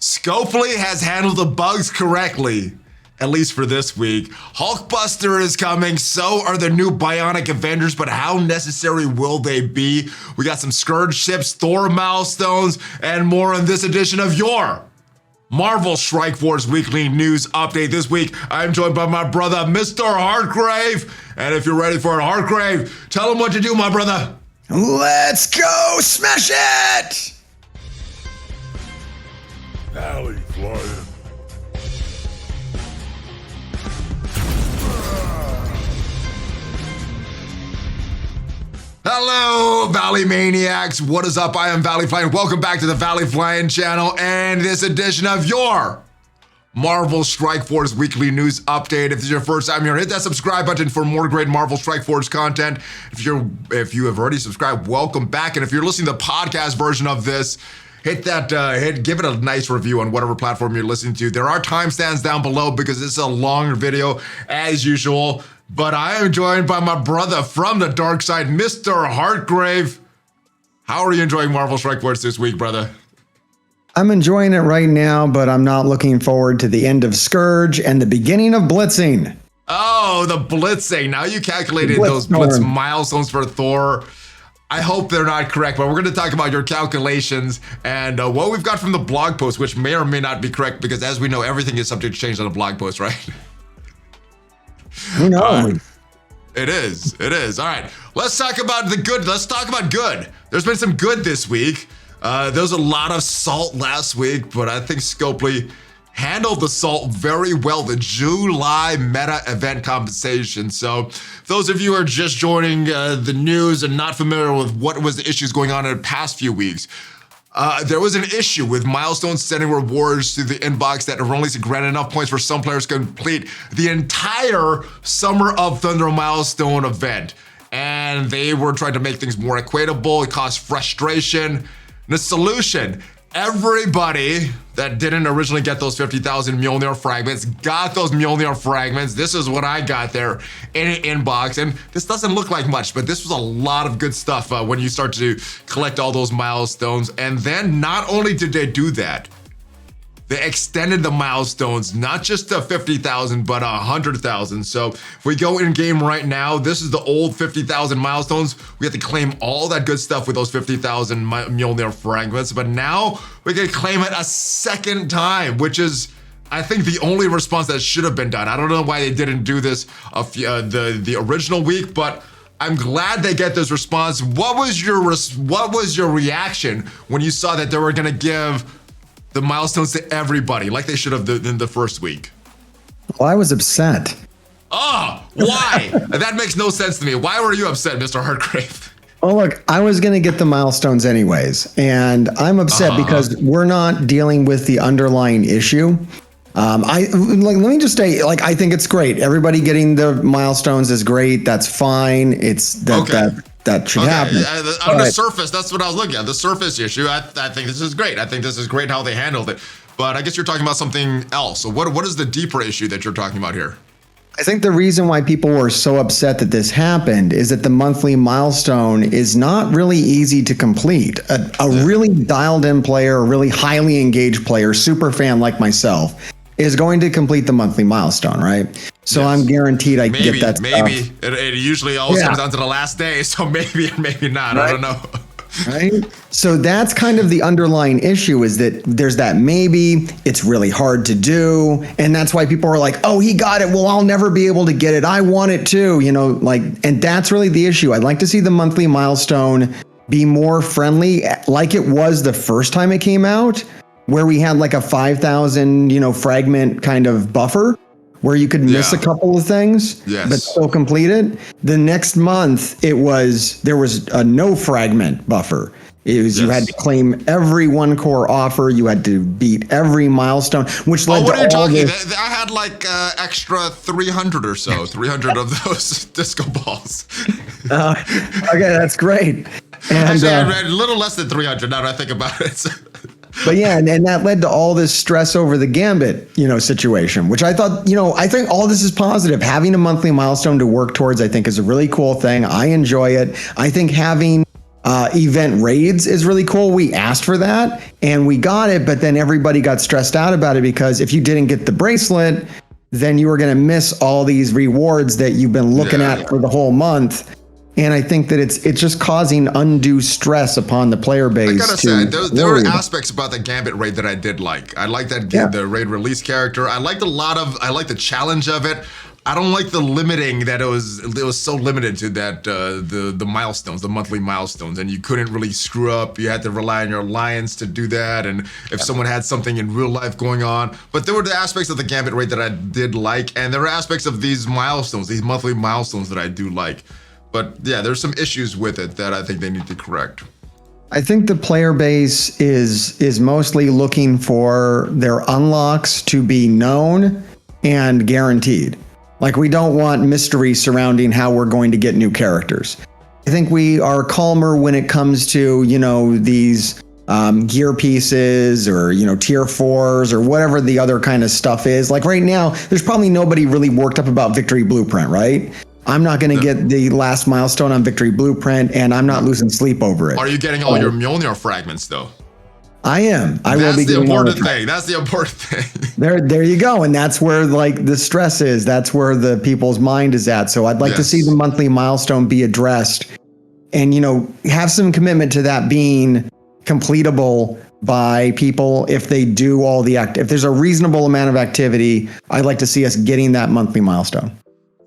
Scopley has handled the bugs correctly, at least for this week. Hulkbuster is coming, so are the new Bionic Avengers, but how necessary will they be? We got some Scourge ships, Thor milestones, and more in this edition of your Marvel Strike Force Weekly News Update. This week, I'm joined by my brother, MrHartgrave. And if you're ready for it, Hartgrave, tell him what to do, my brother. Let's go smash it! ValleyFlyin. Hello, Valley Maniacs. What is up? I am ValleyFlyin. Welcome back to the ValleyFlyin channel and this edition of your Marvel Strike Force Weekly News Update. If this is your first time here, hit that subscribe button for more great Marvel Strike Force content. If you have already subscribed, welcome back. And if you're listening to the podcast version of this, hit that, give it a nice review on whatever platform you're listening to. There are timestamps down below because this is a longer video as usual. But I am joined by my brother from the dark side, MrHartgrave. How are you enjoying Marvel Strike Force this week, brother? I'm enjoying it right now, but I'm not looking forward to the end of Scourge and the beginning of blitzing. Oh, the blitzing. Now you calculated those blitz milestones for Thor. I hope they're not correct, but we're going to talk about your calculations and what we've got from the blog post, which may or may not be correct because as we know, everything is subject to change on a blog post, right? Who knows? It is. All right, let's talk about the good. Let's talk about good. There's been some good this week. There was a lot of salt last week, but I think Scopley handled the salt very well, the July meta event compensation. So those of you who are just joining the news and not familiar with what was the issues going on in the past few weeks, there was an issue with Milestones sending rewards to the inbox that only granted enough points for some players to complete the entire Summer of Thunder milestone event. And they were trying to make things more equitable. It caused frustration. The solution, everybody that didn't originally get those 50,000 Mjolnir fragments got those Mjolnir fragments. This is what I got there in an inbox. And this doesn't look like much, but this was a lot of good stuff when you start to collect all those milestones. And then not only did they do that, they extended the milestones, not just to 50,000, but 100,000. So if we go in game right now, this is the old 50,000 milestones. We have to claim all that good stuff with those 50,000 Mjolnir fragments. But now we can claim it a second time, which is, I think, the only response that should have been done. I don't know why they didn't do this the original week, but I'm glad they get this response. What was your reaction when you saw that they were gonna give the milestones to everybody, like they should have in the first week? Well, I was upset. Oh, why? That makes no sense to me. Why were you upset, Mr.Hartgrave? Oh, look, I was going to get the milestones anyways, and I'm upset because we're not dealing with the underlying issue. Let me just say, I think it's great. Everybody getting the milestones is great. That's fine. It's that should happen. On the surface, that's what I was looking at. The surface issue, I think this is great. I think this is great how they handled it. But I guess you're talking about something else. So what is the deeper issue that you're talking about here? I think the reason why people were so upset that this happened is that the monthly milestone is not really easy to complete. A really dialed in player, a really highly engaged player, super fan like myself, is going to complete the monthly milestone, right? So yes. I'm guaranteed I get that maybe. stuff. It usually always comes down to the last day, so maybe or maybe not, right? I don't know. Right? So that's kind of the underlying issue, is that there's that maybe, it's really hard to do, and that's why people are like, oh, he got it, well, I'll never be able to get it, I want it too, and that's really the issue. I'd like to see the monthly milestone be more friendly, like it was the first time it came out, where we had like a 5,000, fragment kind of buffer where you could miss a couple of things, but still complete it. The next month, there was a no fragment buffer. You had to claim every one core offer. You had to beat every milestone, which led what to are you all talking? this. I had like extra 300 or so, 300 of those disco balls. Okay, that's great. And actually, I read a little less than 300 now that I think about it. But yeah, and that led to all this stress over the Gambit, situation, which I thought, I think all this is positive. Having a monthly milestone to work towards, I think, is a really cool thing. I enjoy it. I think having event raids is really cool. We asked for that and we got it, but then everybody got stressed out about it because if you didn't get the bracelet, then you were going to miss all these rewards that you've been looking at for the whole month. And I think that it's just causing undue stress upon the player base. I gotta say, there were aspects about the Gambit raid that I did like. I like that the raid release character. I liked I like the challenge of it. I don't like the limiting that it was so limited to that the milestones, the monthly milestones, and you couldn't really screw up. You had to rely on your alliance to do that, and if someone had something in real life going on. But there were the aspects of the Gambit raid that I did like, and there were aspects of these milestones, these monthly milestones that I do like. But yeah, there's some issues with it that I think they need to correct. I think the player base is mostly looking for their unlocks to be known and guaranteed. Like, we don't want mystery surrounding how we're going to get new characters. I think we are calmer when it comes to, you know, these gear pieces or, you know, tier 4s or whatever the other kind of stuff is. Like right now, there's probably nobody really worked up about Victory Blueprint, right? I'm not going to get the last milestone on Victory Blueprint, and I'm not losing sleep over it. Are you getting all your Mjolnir fragments, though? I am. I will be. That's the important thing. That's the important thing. There you go. And that's where like the stress is. That's where the people's mind is at. So I'd like to see the monthly milestone be addressed, and, you know, have some commitment to that being completable by people if they do all the if there's a reasonable amount of activity. I'd like to see us getting that monthly milestone.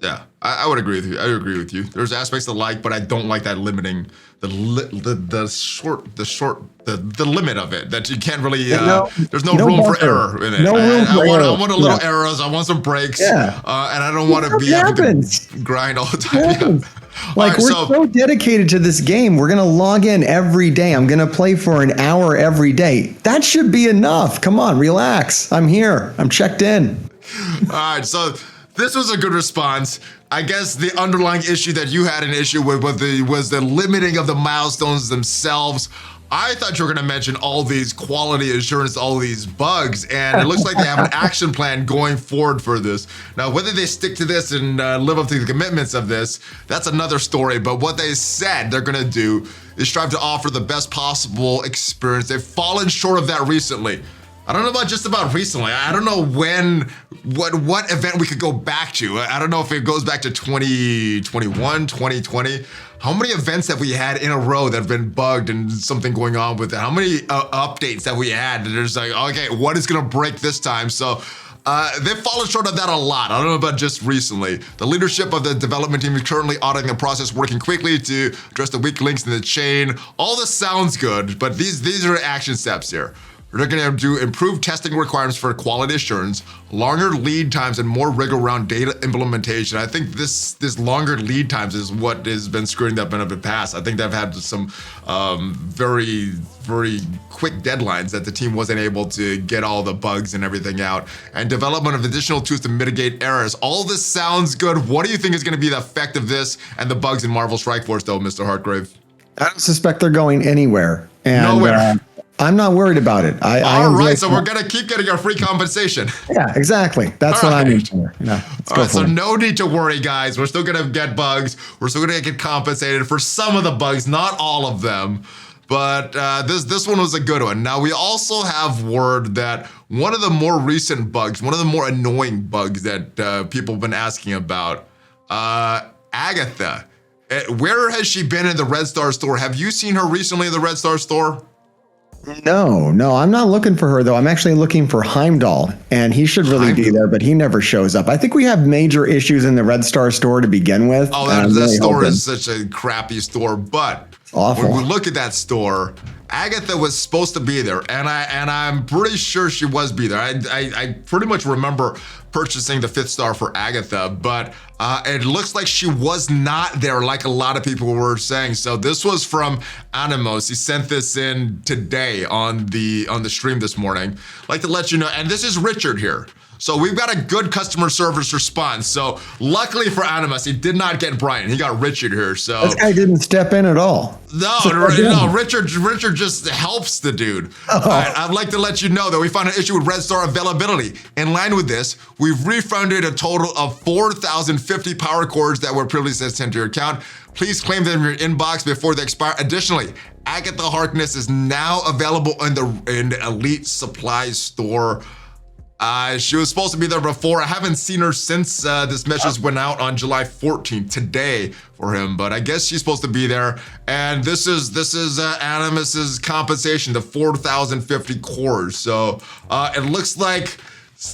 Yeah, I would agree with you. I agree with you. There's aspects I like, but I don't like that limiting the limit of it, that you can't really. There's no room for error in it. I want a little errors. I want some breaks. Yeah. And I don't want to be having to grind all the time. Like, we're so dedicated to this game. We're gonna log in every day. I'm gonna play for an hour every day. That should be enough. Come on, relax. I'm here. I'm checked in. All right, so. This was a good response. I guess the underlying issue that you had an issue with was the limiting of the milestones themselves. I thought you were gonna mention all these quality assurance, all these bugs, and it looks like they have an action plan going forward for this. Now, whether they stick to this and live up to the commitments of this, that's another story, but what they said they're gonna do is strive to offer the best possible experience. They've fallen short of that recently. I don't know about just about recently. I don't know what event we could go back to. I don't know if it goes back to 2021, 2020. How many events have we had in a row that have been bugged and something going on with it? How many updates have we had that there's like, okay, what is gonna break this time? So they've fallen short of that a lot. I don't know about just recently. The leadership of the development team is currently auditing the process, working quickly to address the weak links in the chain. All this sounds good, but these are action steps here. They're going to do improved testing requirements for quality assurance, longer lead times, and more rigor around data implementation. I think this longer lead times is what has been screwing up in the past. I think they've had some very, very quick deadlines that the team wasn't able to get all the bugs and everything out. And development of additional tools to mitigate errors. All this sounds good. What do you think is going to be the effect of this and the bugs in Marvel Strike Force, though, MrHartgrave? I don't suspect they're going anywhere. And, nowhere. I'm not worried about it. All right, so we're gonna keep getting our free compensation. Yeah, exactly. That's what I'm in for. Yeah, all right, so no need to worry, guys. We're still gonna get bugs. We're still gonna get compensated for some of the bugs, not all of them. But this one was a good one. Now, we also have word that one of the more recent bugs, one of the more annoying bugs that people have been asking about, Agatha. Where has she been in the Red Star store? Have you seen her recently in the Red Star store? No, I'm not looking for her, though. I'm actually looking for Heimdall, and he should really be there, but he never shows up. I think we have major issues in the Red Star store to begin with. Oh, that store is such a crappy store, but awful. When we look at that store, Agatha was supposed to be there, and I'm pretty sure she was be there. I pretty much remember purchasing the 5th star for Agatha, but it looks like she was not there, like a lot of people were saying. So this was from Animos. He sent this in today on the stream this morning. I'd like to let you know, and this is Richard here. So we've got a good customer service response. So luckily for Animus, he did not get Brian. He got Richard here. So this guy didn't step in at all. No, Richard just helps the dude. Oh. I'd like to let you know that we found an issue with Red Star availability. In line with this, we've refunded a total of 4,050 power cords that were previously sent to your account. Please claim them in your inbox before they expire. Additionally, Agatha Harkness is now available in the Elite Supply store. She was supposed to be there before. I haven't seen her since this message went out on July 14th, today for him, but I guess she's supposed to be there. And this is Animus's compensation, the 4,050 cores. So it looks like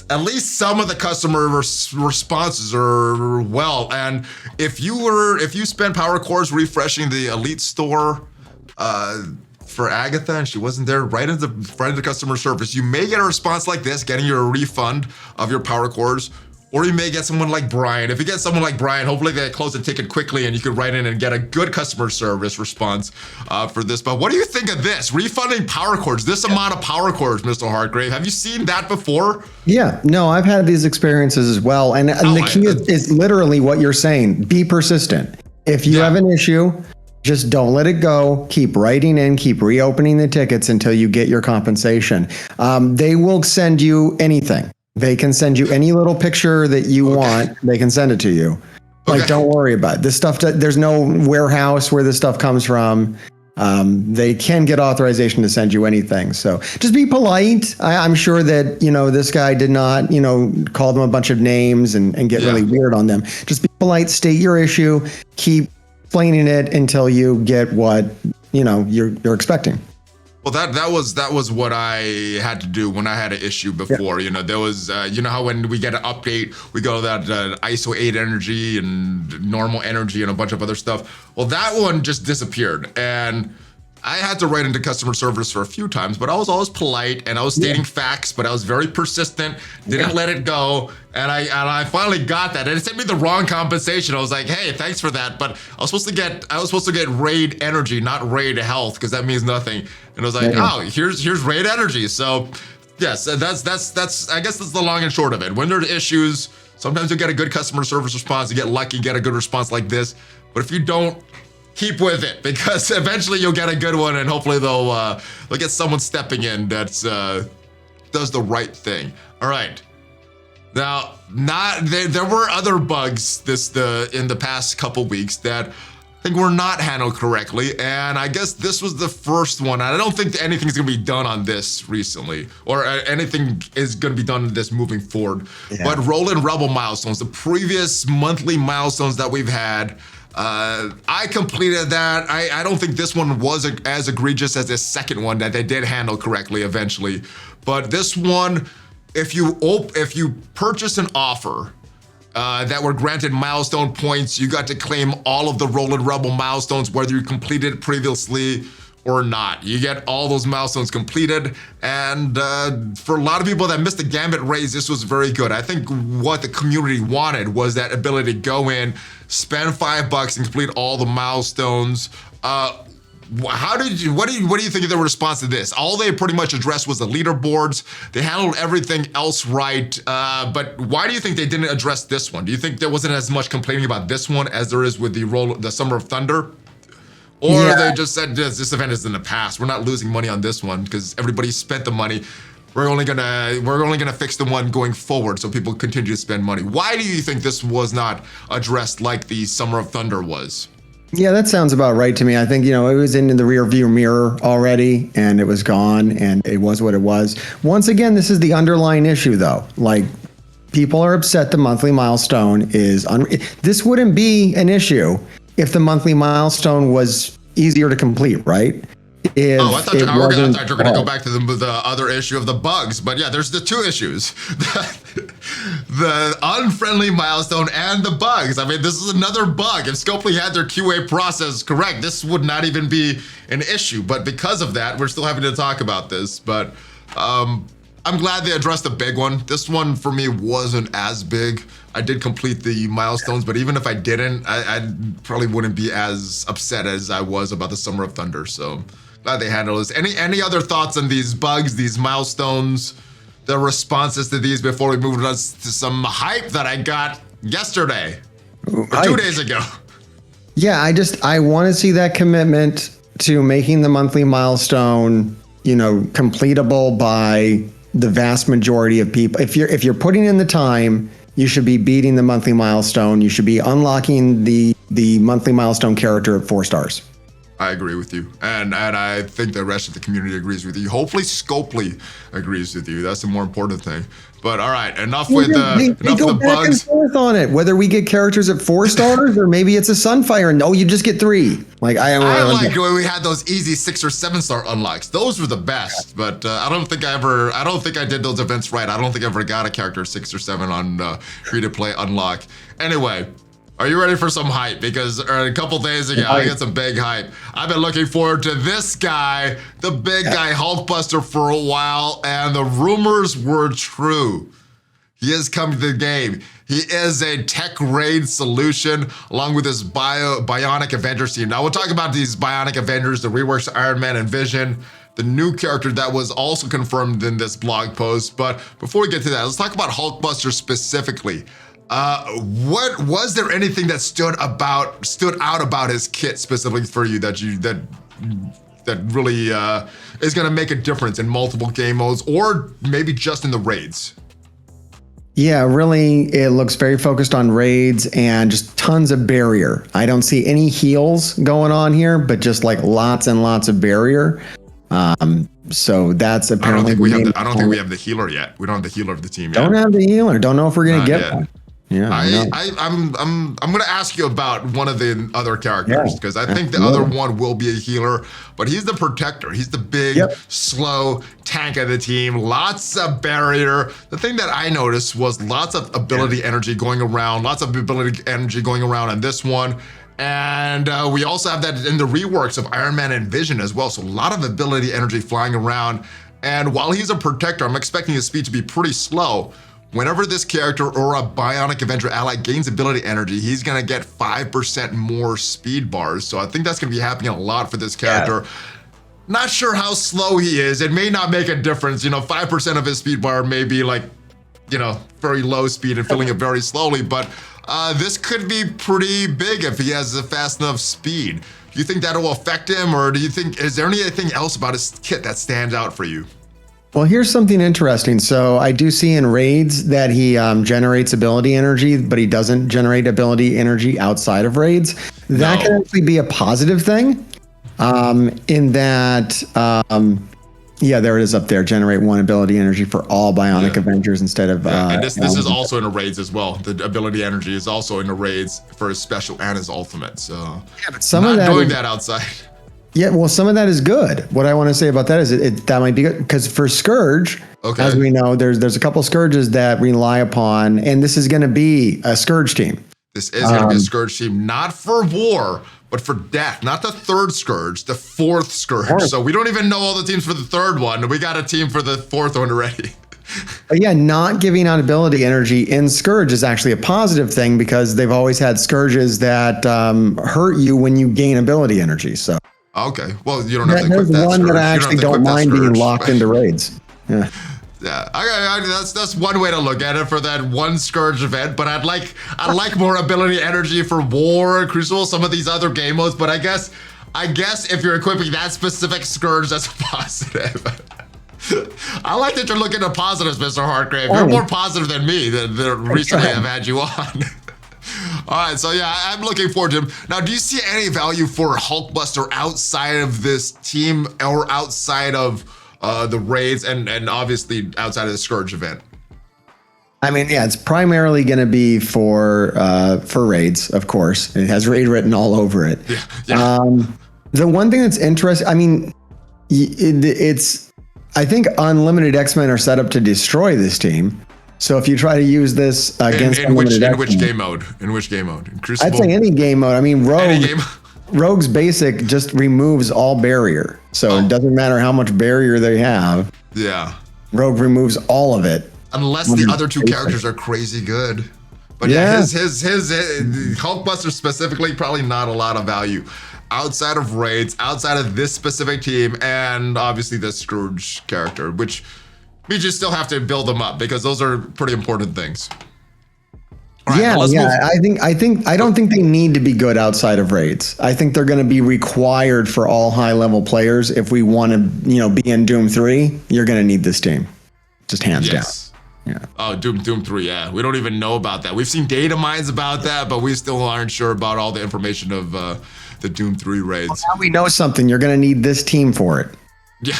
at least some of the customer responses are well. And if you spend power cores refreshing the Elite store for Agatha and she wasn't there, right into customer service, you may get a response like this, getting you a refund of your power cores, or you may get someone like Brian. If you get someone like Brian, hopefully they close the ticket quickly and you could write in and get a good customer service response for this. But what do you think of this? Refunding power cores, this amount of power cores, Mr. Hartgrave. Have you seen that before? Yeah, no, I've had these experiences as well. And the key is literally what you're saying. Be persistent. If you have an issue, just don't let it go. Keep writing in, keep reopening the tickets until you get your compensation. They will send you anything. They can send you any little picture that you want. They can send it to you. Like, don't worry about it. This stuff. There's no warehouse where this stuff comes from. They can get authorization to send you anything. So just be polite. I'm sure that, this guy did not, call them a bunch of names and get really weird on them. Just be polite, state your issue, keep explaining it until you get what you're expecting. Well, that was what I had to do when I had an issue before. There was how when we get an update, we go that ISO 8 energy and normal energy and a bunch of other stuff. Well, that one just disappeared, and I had to write into customer service for a few times, but I was always polite and I was stating facts, but I was very persistent, didn't let it go. And I finally got that. And it sent me the wrong compensation. I was like, hey, thanks for that. But I was supposed to get raid energy, not raid health, because that means nothing. And I was like, oh, here's raid energy. So yes, that's I guess that's the long and short of it. When there's issues, sometimes you'll get a good customer service response, you get lucky, get a good response like this. But if you don't, keep with it, because eventually you'll get a good one, and hopefully they'll get someone stepping in that's does the right thing. All right. Now, there were other bugs in the past couple weeks that I think were not handled correctly, and I guess this was the first one. I don't think anything's gonna be done on this recently, or anything is gonna be done on this moving forward. But Roland Rebel milestones, the previous monthly milestones that we've had, I completed that. I don't think this one was as egregious as the second one that they did handle correctly eventually. But this one, if you purchase an offer that were granted milestone points, you got to claim all of the Roland Rebel milestones, whether you completed it previously or not. You get all those milestones completed, and for a lot of people that missed the Gambit raise, this was very good. I think what the community wanted was that ability to go in, spend $5 and complete all the milestones. What do you think of the response to this? All they pretty much addressed was the leaderboards. They handled everything else right, but why do you think they didn't address this one? Do you think there wasn't as much complaining about this one as there is with the Summer of Thunder? Or they just said this event is in the past. We're not losing money on this one because everybody spent the money. We're only gonna fix the one going forward so people continue to spend money. Why do you think this was not addressed like the Summer of Thunder was? Yeah, that sounds about right to me. I think, it was in the rear view mirror already and it was gone and it was what it was. Once again, this is the underlying issue though. Like, people are upset the monthly milestone is this wouldn't be an issue if the monthly milestone was easier to complete, right? I thought you were going to go back to the other issue of the bugs, but yeah, there's the two issues. The unfriendly milestone and the bugs. I mean, this is another bug. If Scopley had their QA process correct, this would not even be an issue, but because of that, we're still having to talk about this, but I'm glad they addressed the big one. This one for me wasn't as big. I did complete the milestones, but even if I didn't, I probably wouldn't be as upset as I was about the Summer of Thunder. So glad they handled this. Any other thoughts on these bugs, these milestones, the responses to these before we move on to some hype that I got yesterday or 2 days ago? Yeah, I want to see that commitment to making the monthly milestone, completable by the vast majority of people. If you're putting in the time you should be beating the monthly milestone. You should be unlocking the monthly milestone character at 4 stars. I agree with you, and I think the rest of the community agrees with you. Hopefully, Scopley agrees with you. That's the more important thing. But all right, enough with the back and bugs. forth on it. Whether we get characters at 4 stars or maybe it's a Sunfire and you just get 3. Like I like when we had those easy 6 or 7 star unlocks. Those were the best. But I don't think I did those events right. I don't think I ever got a character 6 or 7 on free to play unlock. Anyway. Are you ready for some hype? Because a couple days ago, I got some big hype. I've been looking forward to this guy, the big guy, Hulkbuster, for a while, and the rumors were true. He has come to the game. He is a tech raid solution along with his Bionic Avengers team. Now, we'll talk about these Bionic Avengers, the reworks Iron Man and Vision, the new character that was also confirmed in this blog post. But before we get to that, let's talk about Hulkbuster specifically. What was there anything that stood out about his kit specifically for you that really is going to make a difference in multiple game modes or maybe just in the raids? Yeah, really, it looks very focused on raids and just tons of barrier. I don't see any heals going on here, but just like lots and lots of barrier. So that's apparently. I don't think we have the healer yet. We don't have the healer of the team yet. Don't have the healer. Don't know if we're gonna get one. Yeah, I'm gonna ask you about one of the other characters because I think the other one will be a healer, but he's the protector. He's the big, slow tank of the team. Lots of barrier. The thing that I noticed was lots of ability energy going around. Lots of ability energy going around on this one. And we also have that in the reworks of Iron Man and Vision as well. So a lot of ability energy flying around. And while he's a protector, I'm expecting his speed to be pretty slow. Whenever this character or a Bionic Avenger ally gains ability energy, he's gonna get 5% more speed bars. So I think that's gonna be happening a lot for this character. Yeah. Not sure how slow he is. It may not make a difference. 5% of his speed bar may be like, very low speed and filling it very slowly, but this could be pretty big if he has a fast enough speed. Do you think that will affect him, or is there anything else about his kit that stands out for you? Well, here's something interesting. So I do see in raids that he generates ability energy, but he doesn't generate ability energy outside of raids. That can actually be a positive thing in that, there it is up there. Generate 1 ability energy for all Bionic Avengers instead of... and this is also in the raids as well. The ability energy is also in the raids for his special and his ultimate. So yeah, but some of that doing that outside. Yeah, well, some of that is good. What I want to say about that is that might be good because for Scourge, as we know, there's a couple of Scourges that rely upon, and this is going to be a Scourge team. This is going to be a Scourge team, not for war, but for death. Not the 3rd Scourge, the 4th Scourge. So we don't even know all the teams for the 3rd one. We got a team for the 4th one already. But yeah, not giving out ability energy in Scourge is actually a positive thing because they've always had Scourges that hurt you when you gain ability enery. So. Okay, well, you don't have to equip that There's one Scourge. that I actually don't mind being locked into raids. Yeah. Yeah, that's one way to look at it for that one Scourge event. But I'd like more ability energy for War, Crucible, some of these other game modes. But I guess if you're equipping that specific Scourge, that's a positive. I like that you're looking at positives, MrHartgrave. You're more positive than me. That recently I've had you on. All right, so yeah, I'm looking forward to him. Now, do you see any value for Hulkbuster outside of this team or outside of the raids and obviously outside of the Scourge event? I mean, yeah, it's primarily going to be for raids, of course. It has raid written all over it. Yeah. The one thing that's interesting, I mean, I think Unlimited X-Men are set up to destroy this team. So if you try to use this against in which game mode? In which game mode? In Crucible? I'd say any game mode. I mean, Rogue's basic just removes all barrier. So it doesn't matter how much barrier they have. Yeah. Rogue removes all of it. Unless the other 2 characters are crazy good. But yeah, his Hulkbuster specifically, probably not a lot of value. Outside of raids, outside of this specific team, and obviously the Scourge character, which... we just still have to build them up because those are pretty important things. All right, I don't think they need to be good outside of raids. I think they're going to be required for all high level players. If we want to, be in Doom 3, you're going to need this team. Just hands down. Yeah. Oh, Doom 3, yeah. We don't even know about that. We've seen data mines about that, but we still aren't sure about all the information of the Doom 3 raids. Well, now we know something. You're going to need this team for it. Yeah,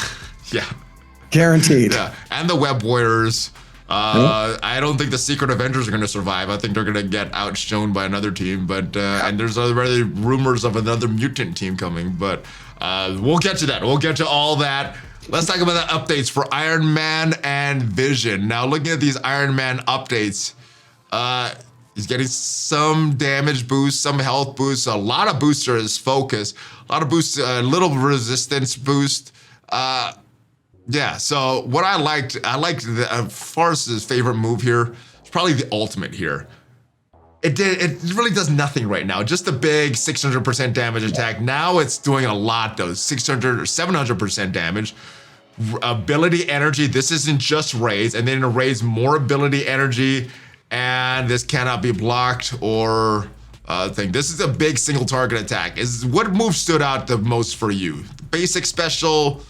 yeah. Guaranteed. Yeah, and the Web Warriors. I don't think the Secret Avengers are going to survive. I think they're going to get outshone by another team. But and there's already rumors of another mutant team coming. But we'll get to that. We'll get to all that. Let's talk about the updates for Iron Man and Vision. Now, looking at these Iron Man updates, he's getting some damage boost, some health boost, a lot of boosts to his focus, a lot of boosts, a little resistance boost. Yeah, so what I liked as far as his favorite move here, it's probably the ultimate here. It really does nothing right now, just a big 600% damage attack. Now it's doing a lot though, 600 or 700% damage. Ability energy, this isn't just raids, and then it raids more ability energy, and this cannot be blocked or thing. This is a big single target attack. What move stood out the most for you? Basic, special,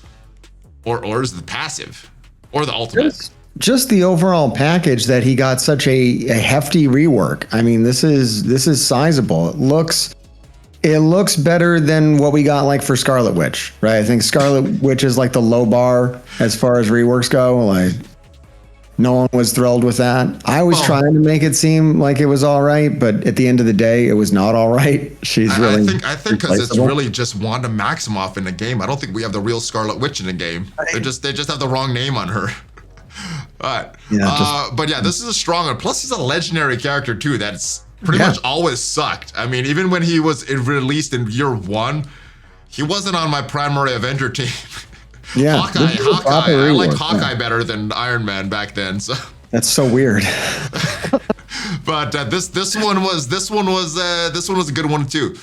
or is it the passive? Or the ultimate? Just the overall package that he got such a hefty rework. I mean, this is sizable. It looks better than what we got like for Scarlet Witch, right? I think Scarlet Witch is like the low bar as far as reworks go. Like, no one was thrilled with that. I was trying to make it seem like it was all right, but at the end of the day, it was not all right. She's really. I think because it's really just Wanda Maximoff in the game. I don't think we have the real Scarlet Witch in the game. They just have the wrong name on her. All right. Yeah, but yeah, this is a strong one. Plus, he's a legendary character too. That's pretty much always sucked. I mean, even when he was released in year 1, he wasn't on my primary Avenger team. Yeah, Hawkeye. I liked Hawkeye better than Iron Man back then. So that's so weird. But this one was a good one too.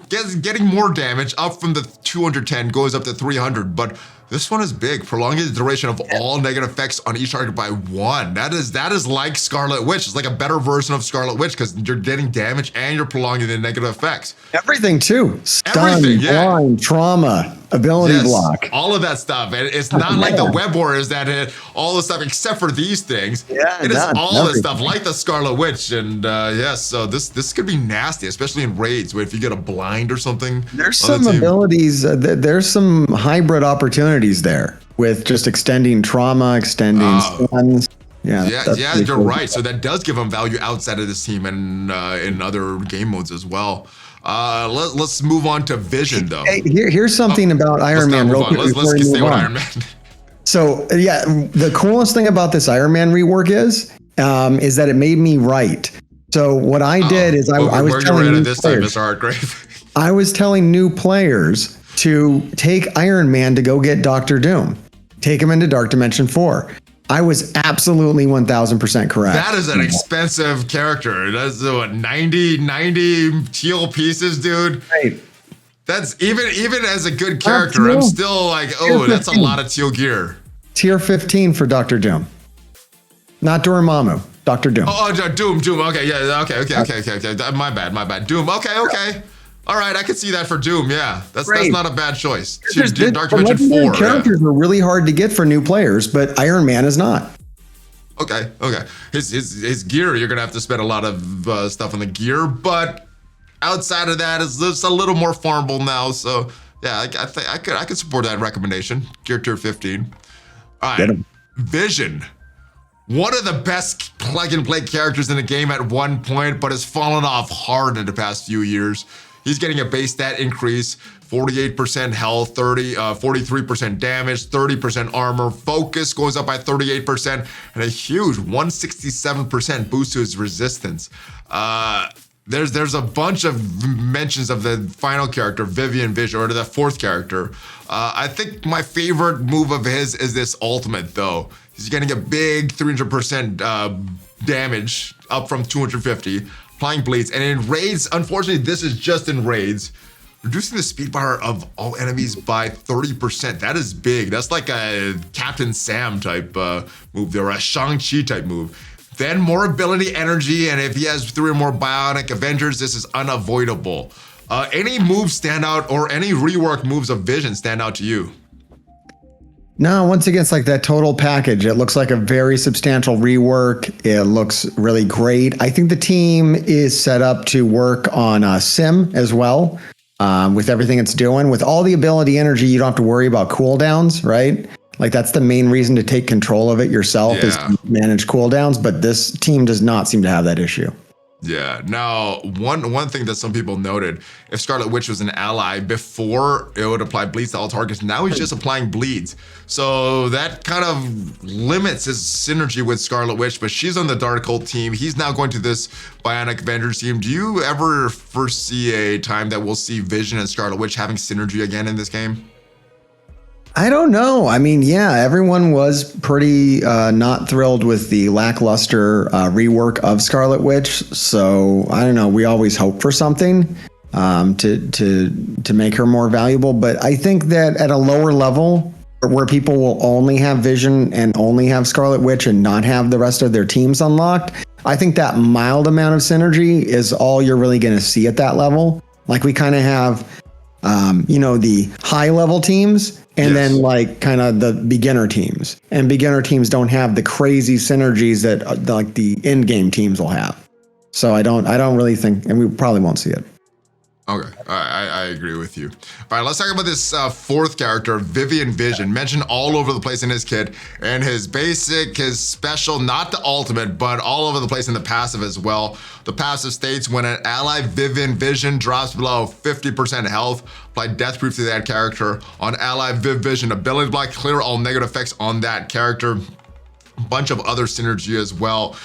Getting more damage up from the 210 goes up to 300, but this one is big, prolonging the duration of all negative effects on each target by 1. That is like Scarlet Witch. It's like a better version of Scarlet Witch because you're getting damage and you're prolonging the negative effects. Everything too. Stun, blind, trauma, ability block. All of that stuff. And it's not like the Web Warriors that hit all the stuff except for these things. Yeah, it is all this stuff like the Scarlet Witch. And yes, so this could be nasty, especially in raids where if you get a blind or something. There's some abilities, there's some hybrid opportunities there with just extending trauma, extending stuns. Yeah, you're right. So that does give them value outside of this team and in other game modes as well. Let's move on to Vision though. Hey, here's something about Iron Man real quick. Let's stay with Iron Man. So yeah, the coolest thing about this Iron Man rework is that it made me right. So what I did is I was telling new players, MrHartgrave. I was telling new players to take Iron Man to go get Dr. Doom. Take him into Dark Dimension 4. I was absolutely 1000% correct. That is an expensive character. That's what, 90 teal pieces, dude. Right. That's even as a good character, I'm still like, oh, that's a lot of teal gear. Tier 15 for Dr. Doom. Not Dormammu, Dr. Doom. Oh, Doom. Okay, yeah, okay. My bad. Doom. Okay. All right, I can see that for Doom. Yeah, that's not a bad choice. Dark Dimension 4. Characters are really hard to get for new players, but Iron Man is not. Okay. His gear, you're gonna have to spend a lot of stuff on the gear, but outside of that, it's a little more farmable now. So yeah, I could support that recommendation. Gear tier 15. All right, Vision. One of the best plug-and-play characters in the game at one point, but has fallen off hard in the past few years. He's getting a base stat increase, 48% health, 43% damage, 30% armor. Focus goes up by 38%, and a huge 167% boost to his resistance. There's a bunch of mentions of the final character, Vivian Vision, or the fourth character. I think my favorite move of his is this ultimate, though. He's getting a big 300% damage, up from 250. Applying Blitz, and in raids, unfortunately, this is just in raids, reducing the speed bar of all enemies by 30%. That is big. That's like a Captain Sam type move there, or a Shang-Chi type move. Then more ability energy, and if he has 3 or more Bionic Avengers, this is unavoidable. Any moves stand out, or any rework moves of Vision stand out to you? No, once again, it's like that total package. It looks like a very substantial rework. It looks really great. I think the team is set up to work on Sim as well, with everything it's doing. With all the ability energy, you don't have to worry about cooldowns, right? Like that's the main reason to take control of it yourself is to manage cooldowns. But this team does not seem to have that issue. Yeah. Now, one thing that some people noted, if Scarlet Witch was an ally before, it would apply bleeds to all targets. Now he's just applying bleeds. So that kind of limits his synergy with Scarlet Witch, but she's on the Darkhold team. He's now going to this Bionic Avengers team. Do you ever foresee a time that we'll see Vision and Scarlet Witch having synergy again in this game? I don't know. I mean, yeah, everyone was pretty not thrilled with the lackluster rework of Scarlet Witch. So I don't know. We always hope for something to make her more valuable. But I think that at a lower level, where people will only have Vision and only have Scarlet Witch and not have the rest of their teams unlocked, I think that mild amount of synergy is all you're really going to see at that level. Like we kind of have, the high level teams. And then like kind of the beginner teams, and beginner teams don't have the crazy synergies that like the end game teams will have. So I don't really think, and we probably won't see it. Okay, I agree with you. All right, let's talk about this fourth character, Vision. Mentioned all over the place in his kit, and his basic, his special, not the ultimate, but all over the place in the passive as well. The passive states when an ally Vision drops below 50% health, apply death proof to that character. On ally Vision, ability block, clear all negative effects on that character. Bunch of other synergy as well.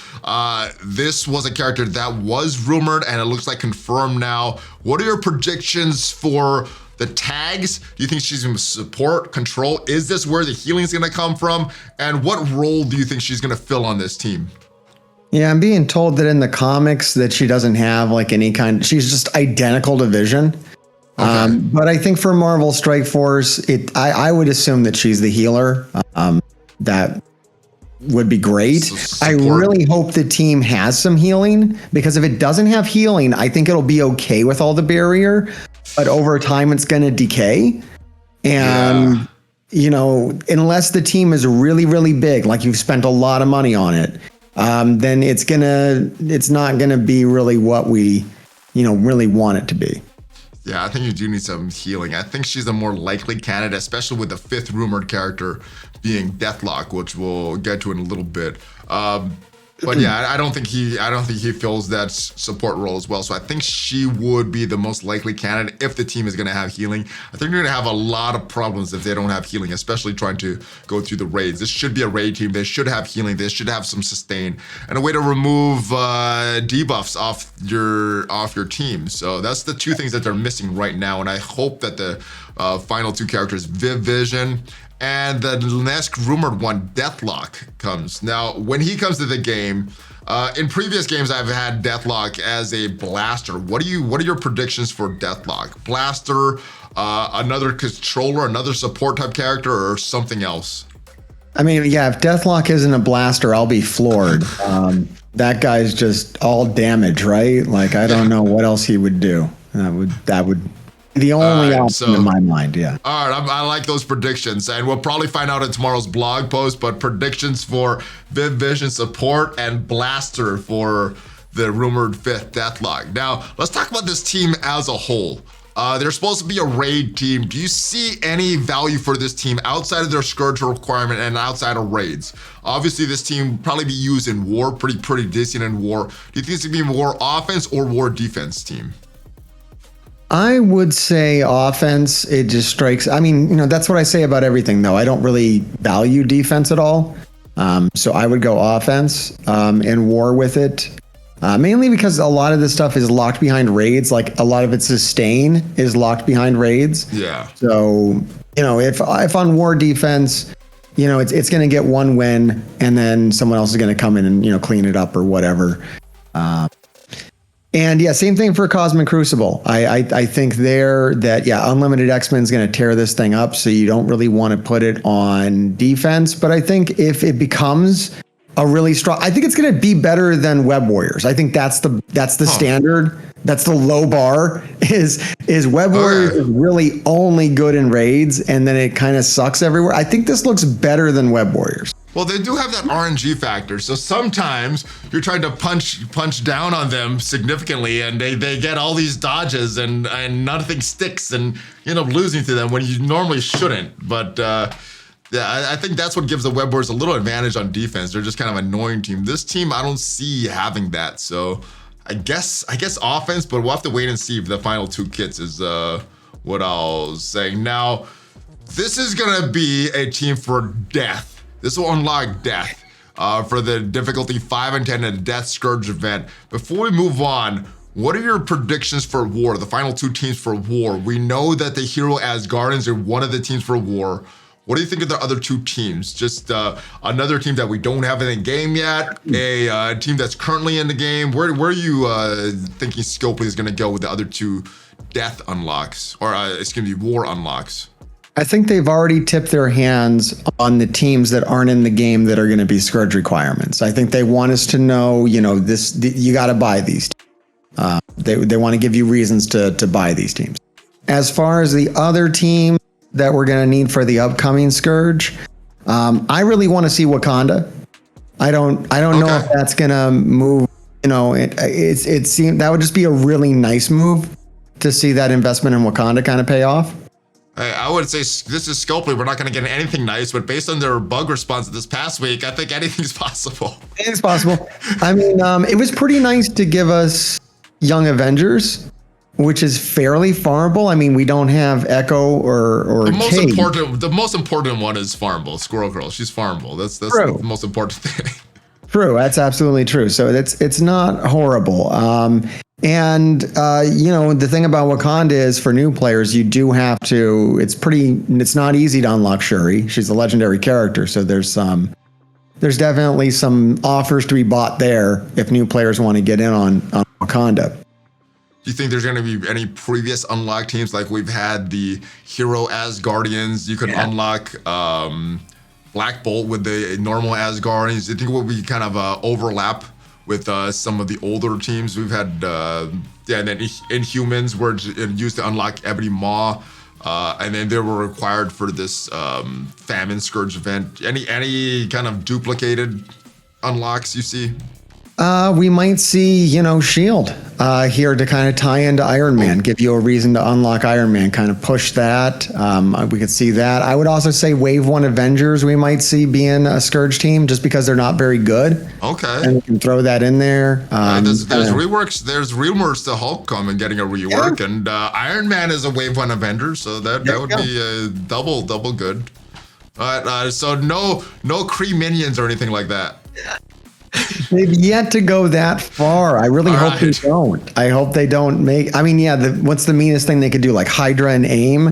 This was a character that was rumored and it looks like confirmed now. What are your predictions for the tags? Do you think she's gonna support, control? Is this where the healing is gonna come from? And what role do you think she's gonna fill on this team? Yeah, I'm being told that in the comics that she doesn't have like any kind, she's just identical to Vision. Okay. But I think for Marvel Strike Force, I would assume that she's the healer. That would be great. I really hope the team has some healing, because if it doesn't have healing, I think it'll be okay with all the barrier, but over time it's going to decay. And, unless the team is really, really big, like you've spent a lot of money on it, then it's not going to be really what we, really want it to be. Yeah, I think you do need some healing. I think she's a more likely candidate, especially with the fifth rumored character being Deathlok, which we'll get to in a little bit. But yeah, I don't think he fills that support role as well. So I think she would be the most likely candidate if the team is going to have healing. I think they're going to have a lot of problems if they don't have healing, especially trying to go through the raids. This should be a raid team. They should have healing. They should have some sustain and a way to remove debuffs off your team. So that's the two things that they're missing right now. And I hope that the final two characters, Vision and the next rumored one, Deathlok, comes. Now, when he comes to the game, in previous games, I've had Deathlok as a blaster. What are your predictions for Deathlok? Blaster, another controller, another support type character, or something else? I mean, yeah, if Deathlok isn't a blaster, I'll be floored. That guy's just all damage, right? Like, I don't know what else he would do. That would the only option in my mind, yeah. All right, I like those predictions, and we'll probably find out in tomorrow's blog post, but predictions for Vision support and Blaster for the rumored fifth Deathlok. Now, let's talk about this team as a whole. They're supposed to be a raid team. Do you see any value for this team outside of their Scourge requirement and outside of raids? Obviously, this team will probably be used in war, pretty decent in war. Do you think it's gonna be more offense or more defense team? I would say offense. It just strikes. I mean, that's what I say about everything, though. I don't really value defense at all. So I would go offense and war with it. Mainly because a lot of this stuff is locked behind raids. Like a lot of its sustain is locked behind raids. Yeah. So, if on war defense, it's going to get one win and then someone else is going to come in and, clean it up or whatever. And yeah, same thing for Cosmic Crucible. I think Unlimited X-Men is going to tear this thing up. So you don't really want to put it on defense. But I think if it becomes a really strong, I think it's going to be better than Web Warriors. I think that's the standard. That's the low bar. Is Web Warriors is really only good in raids, and then it kind of sucks everywhere. I think this looks better than Web Warriors. Well, they do have that RNG factor, so sometimes you're trying to punch down on them significantly, and they get all these dodges, and nothing sticks, and you end up losing to them when you normally shouldn't. But yeah, I think that's what gives the Web Warriors a little advantage on defense. They're just kind of an annoying team. This team, I don't see having that, so I guess offense, but we'll have to wait and see if the final 2 kits is what I'll say. Now, this is gonna be a team for death. This will unlock death for the difficulty 5 and 10 in the Death Scourge event. Before we move on, what are your predictions for War, the final 2 teams for War? We know that the Hero Asgardians are one of the teams for War. What do you think of the other 2 teams? Just another team that we don't have in the game yet, a team that's currently in the game. Where are you thinking Scopley is gonna go with the other 2 death unlocks, or excuse me, War unlocks? I think they've already tipped their hands on the teams that aren't in the game that are going to be Scourge requirements. I think they want us to know, you got to buy these. They want to give you reasons to buy these teams. As far as the other team that we're going to need for the upcoming Scourge, I really want to see Wakanda. I don't know if that's going to move. It seemed that would just be a really nice move to see that investment in Wakanda kind of pay off. I would say this is Scopley. We're not going to get anything nice, but based on their bug response this past week, I think anything's possible. Anything's possible. I mean, it was pretty nice to give us Young Avengers, which is fairly farmable. I mean, we don't have Echo or Kate. The most important one is farmable. Squirrel Girl, she's farmable. That's the most important thing. True, that's absolutely true. So it's not horrible. The thing about Wakanda is for new players, you do have to, it's not easy to unlock Shuri. She's a legendary character. So there's definitely some offers to be bought there if new players want to get in on Wakanda. Do you think there's going to be any previous unlock teams? Like we've had the Hero Asgardians. You could unlock Black Bolt with the normal Asgardians. Do you think it will be kind of overlap with some of the older teams? We've had, and then Inhumans were used to unlock Ebony Maw, and then they were required for this Famine Scourge event. Any kind of duplicated unlocks you see? We might see, Shield here to kind of tie into Iron Man, give you a reason to unlock Iron Man, kind of push that. We could see that. I would also say Wave 1 Avengers we might see being a Scourge team just because they're not very good. Okay. And we can throw that in there. There's reworks. There's rumors to Hulk coming getting a rework, and Iron Man is a Wave 1 Avenger, so that would be double good. So no Kree minions or anything like that. They've yet to go that far. I really hope they don't. I hope they don't make. I mean, what's the meanest thing they could do? Like Hydra and AIM.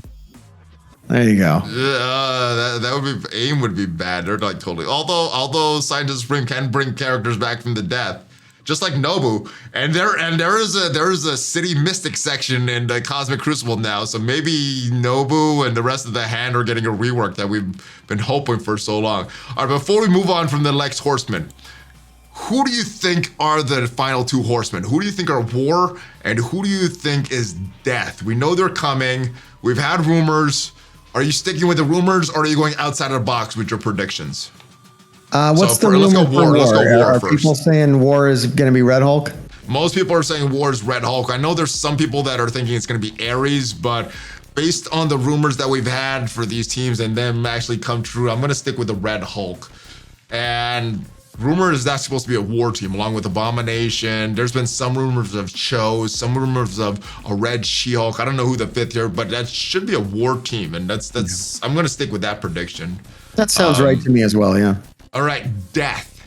There you go. That would be AIM would be bad. They're like totally. Although scientists can bring characters back from the death, just like Nobu. And there is a city mystic section in the Cosmic Crucible now. So maybe Nobu and the rest of the hand are getting a rework that we've been hoping for so long. All right, before we move on from the Lex Horsemen, who do you think are the final 2 horsemen? Who do you think are War, and who do you think is Death? We know they're coming. We've had rumors. Are you sticking with the rumors, or are you going outside of the box with your predictions? Let's go War. Let's go War are first. People saying War is going to be Red Hulk? Most people are saying War is Red Hulk. I know there's some people that are thinking it's going to be Ares, but based on the rumors that we've had for these teams and them actually come true, I'm going to stick with the Red Hulk. And rumor is that's supposed to be a War team along with Abomination. There's been some rumors of Cho, some rumors of a Red She-Hulk. I don't know who the 5th here, but that should be a War team, and that's I'm gonna stick with that prediction. That sounds right to me as well, yeah. All right, Death.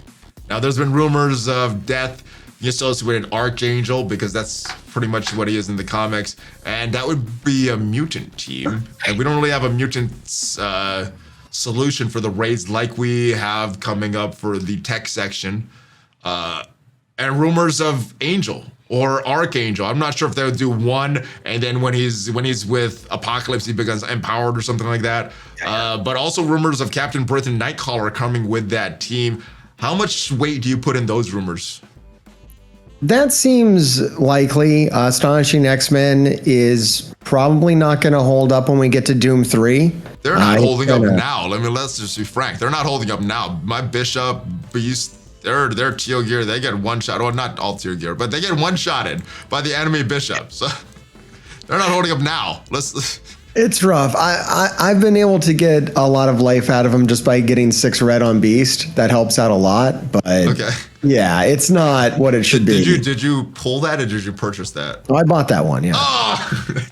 Now there's been rumors of Death associated with an Archangel because that's pretty much what he is in the comics, and that would be a mutant team, and we don't really have a mutant solution for the raids like we have coming up for the tech section, and rumors of Angel or Archangel. I'm not sure if they would do one, and then when he's with Apocalypse he becomes empowered or something like that. But also rumors of Captain Britain Nightcrawler coming with that team. How much weight do you put in those rumors? That seems likely. Astonishing X-Men is probably not going to hold up when we get to Doom 3. They're not holding up now. Let's just be frank. They're not holding up now. My Bishop, Beast, they're teal gear. They get one shot. Well, not all teal gear, but they get one shotted by the enemy Bishop. So they're not holding up now. It's rough. I've been able to get a lot of life out of them just by getting 6 red on Beast. That helps out a lot. But okay. Yeah, it's not what it should be. Did you pull that or did you purchase that? Oh, I bought that one, yeah. Oh!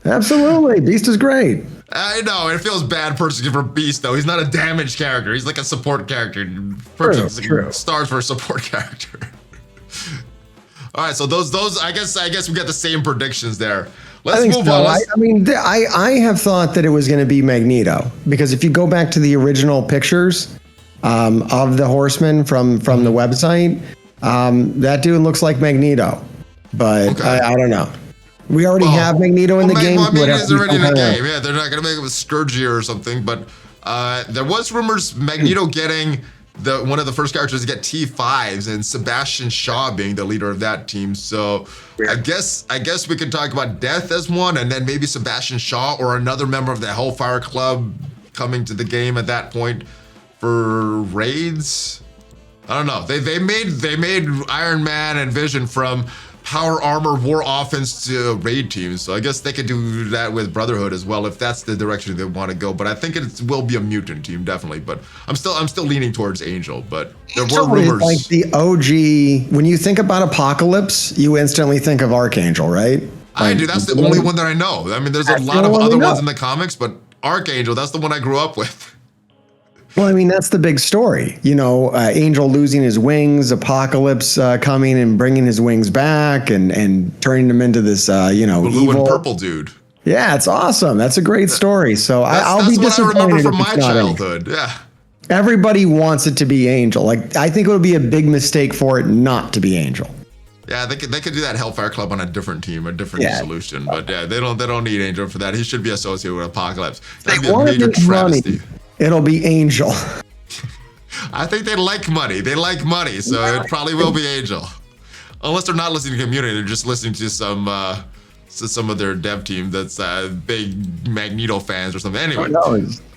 Absolutely. Beast is great. I know. It feels bad purchasing for Beast, though. He's not a damaged character. He's like a support character. True. Stars for a support character. All right, so those I guess we got the same predictions there. Let's move on. I have thought that it was going to be Magneto because if you go back to the original pictures of the Horseman from the website, that dude looks like Magneto, but okay. I don't know. We already have Magneto in the game. Magneto's already in the game. Yeah, they're not going to make it with Scourge or something, but there was rumors Magneto getting one of the first characters to get T5s and Sebastian Shaw being the leader of that team. So I guess we could talk about Death as one and then maybe Sebastian Shaw or another member of the Hellfire Club coming to the game at that point for raids. I don't know. They made Iron Man and Vision from power armor war offense to raid teams. So I guess they could do that with Brotherhood as well if that's the direction they want to go. But I think it will be a mutant team definitely. But I'm still leaning towards Angel. But there were rumors like the OG. When you think about Apocalypse, you instantly think of Archangel, right? I do. That's the only one that I know. I mean, there's a lot of other ones in the comics, but Archangel, that's the one I grew up with. Well, I mean, that's the big story. You know, Angel losing his wings, Apocalypse coming and bringing his wings back and turning them into this, blue evil and purple dude. Yeah, it's awesome. That's a great story. So I'll be disappointed. That's what I remember from my childhood. Yeah. Everybody wants it to be Angel. Like, I think it would be a big mistake for it not to be Angel. Yeah, they could do that Hellfire Club on a different team, a different solution. But yeah, they don't need Angel for that. He should be associated with Apocalypse. That'd be a major travesty. It'll be Angel. I think they like money. They like money, so it probably will be Angel. Unless they're not listening to Community, they're just listening to some of their dev team that's big Magneto fans or something. Anyway,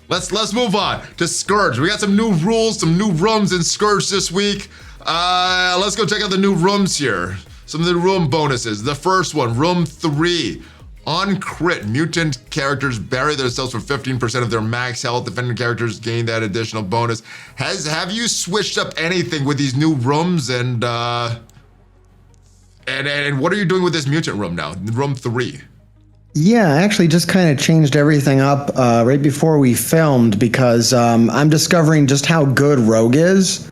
let's move on to Scourge. We got some new rules, some new rooms in Scourge this week. Let's go check out the new rooms here. Some of the room bonuses. The first one, room 3. On crit, mutant characters bury themselves for 15% of their max health. Defending characters gain that additional bonus. Have you switched up anything with these new rooms and what are you doing with this mutant room now? Room 3. Yeah, I actually just kind of changed everything up right before we filmed because I'm discovering just how good Rogue is.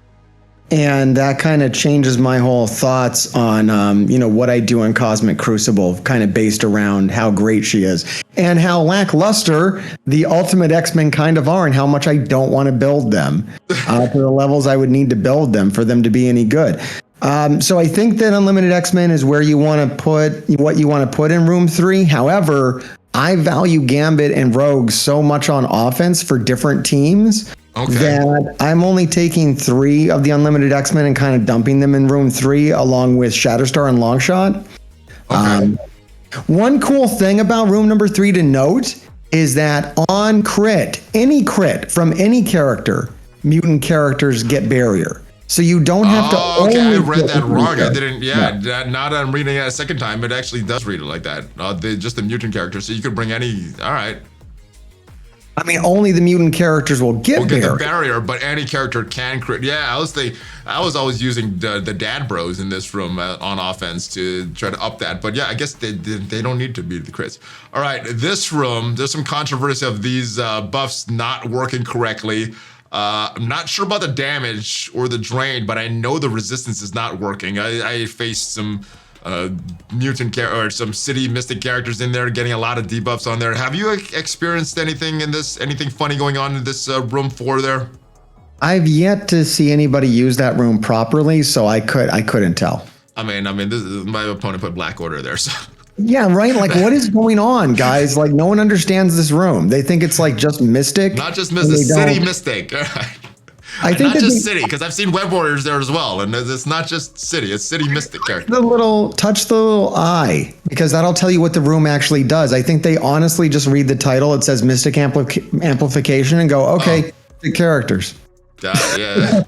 And that kind of changes my whole thoughts on, what I do in Cosmic Crucible, kind of based around how great she is and how lackluster the Ultimate X-Men kind of are and how much I don't want to build them to the levels I would need to build them for them to be any good. So I think that Unlimited X-Men is where you want to put what you want to put in room 3. However, I value Gambit and Rogue so much on offense for different teams. Okay. That I'm only taking 3 of the Unlimited X-Men and kind of dumping them in room 3 along with Shatterstar and Longshot. Okay. One cool thing about room number 3 to note is that on crit, any crit from any character, mutant characters get barrier. So you don't have to. Okay, I read that wrong. I didn't. Yeah, now that I'm reading it a second time, it actually does read it like that. Just the mutant characters, so you could bring any. All right. I mean, only the mutant characters will get the barrier, but any character can crit. Yeah, I was always using the dad bros in this room on offense to try to up that. But yeah, I guess they don't need to be the crits. All right, this room, there's some controversy of these buffs not working correctly. I'm not sure about the damage or the drain, but I know the resistance is not working. I faced some mutant or some city mystic characters in there getting a lot of debuffs on there. Have you experienced anything in this, anything funny going on in this room 4 there? I've yet to see anybody use that room properly, so I couldn't tell. I mean, this is, my opponent put Black Order there, so. Yeah, right. Like, what is going on, guys? Like, no one understands this room. They think it's like just Mystic. Not just Mystic, City Mystic. All right. I think not that just City, because I've seen Web Warriors there as well, and it's not just City; it's City Mystic character. touch the little eye, because that'll tell you what the room actually does. I think they honestly just read the title. It says Mystic Amplification and go, okay, the characters. Yeah.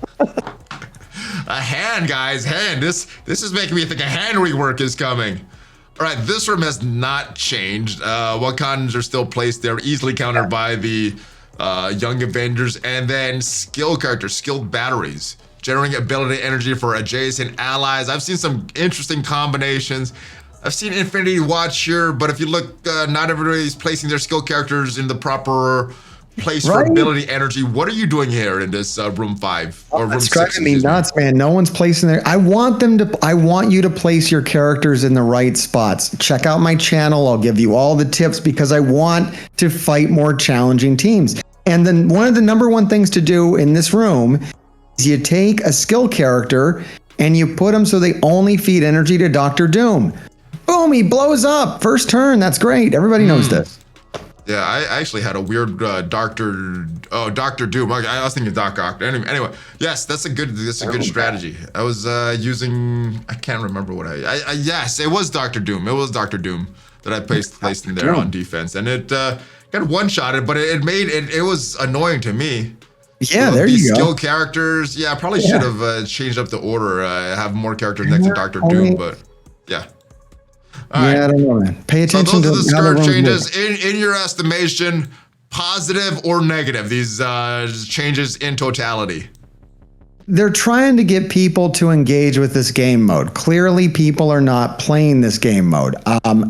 A hand, guys, hand. This is making me think a hand rework is coming. All right, this room has not changed. Wakandans are still placed there, easily countered by the Young Avengers, and then skill characters, skilled batteries, generating ability energy for adjacent allies. I've seen some interesting combinations. I've seen Infinity Watch here, but if you look, not everybody's placing their skill characters in the proper place for ability energy. What are you doing here in this room 5 or room 6? It's driving me nuts, man. No one's placing their. I want you to place your characters in the right spots. Check out my channel. I'll give you all the tips because I want to fight more challenging teams. And then one of the number one things to do in this room is you take a skill character and you put them so they only feed energy to Dr. Doom. Boom, he blows up. First turn. That's great. Everybody knows this. Yeah, I actually had a weird Dr. Doom. I was thinking Doc Ock. Anyway, yes, that's a good strategy. I was using, I can't remember what yes, it was Dr. Doom. It was Dr. Doom that I placed in there on defense, and it got one-shotted, but it was annoying to me. Yeah, there you go. Skill characters. Yeah, I probably should have changed up the order. Have more characters next to Dr. Doom, but yeah. I don't know, man. Pay attention to the Scourge changes. In your estimation, positive or negative? These changes in totality. They're trying to get people to engage with this game mode. Clearly, people are not playing this game mode.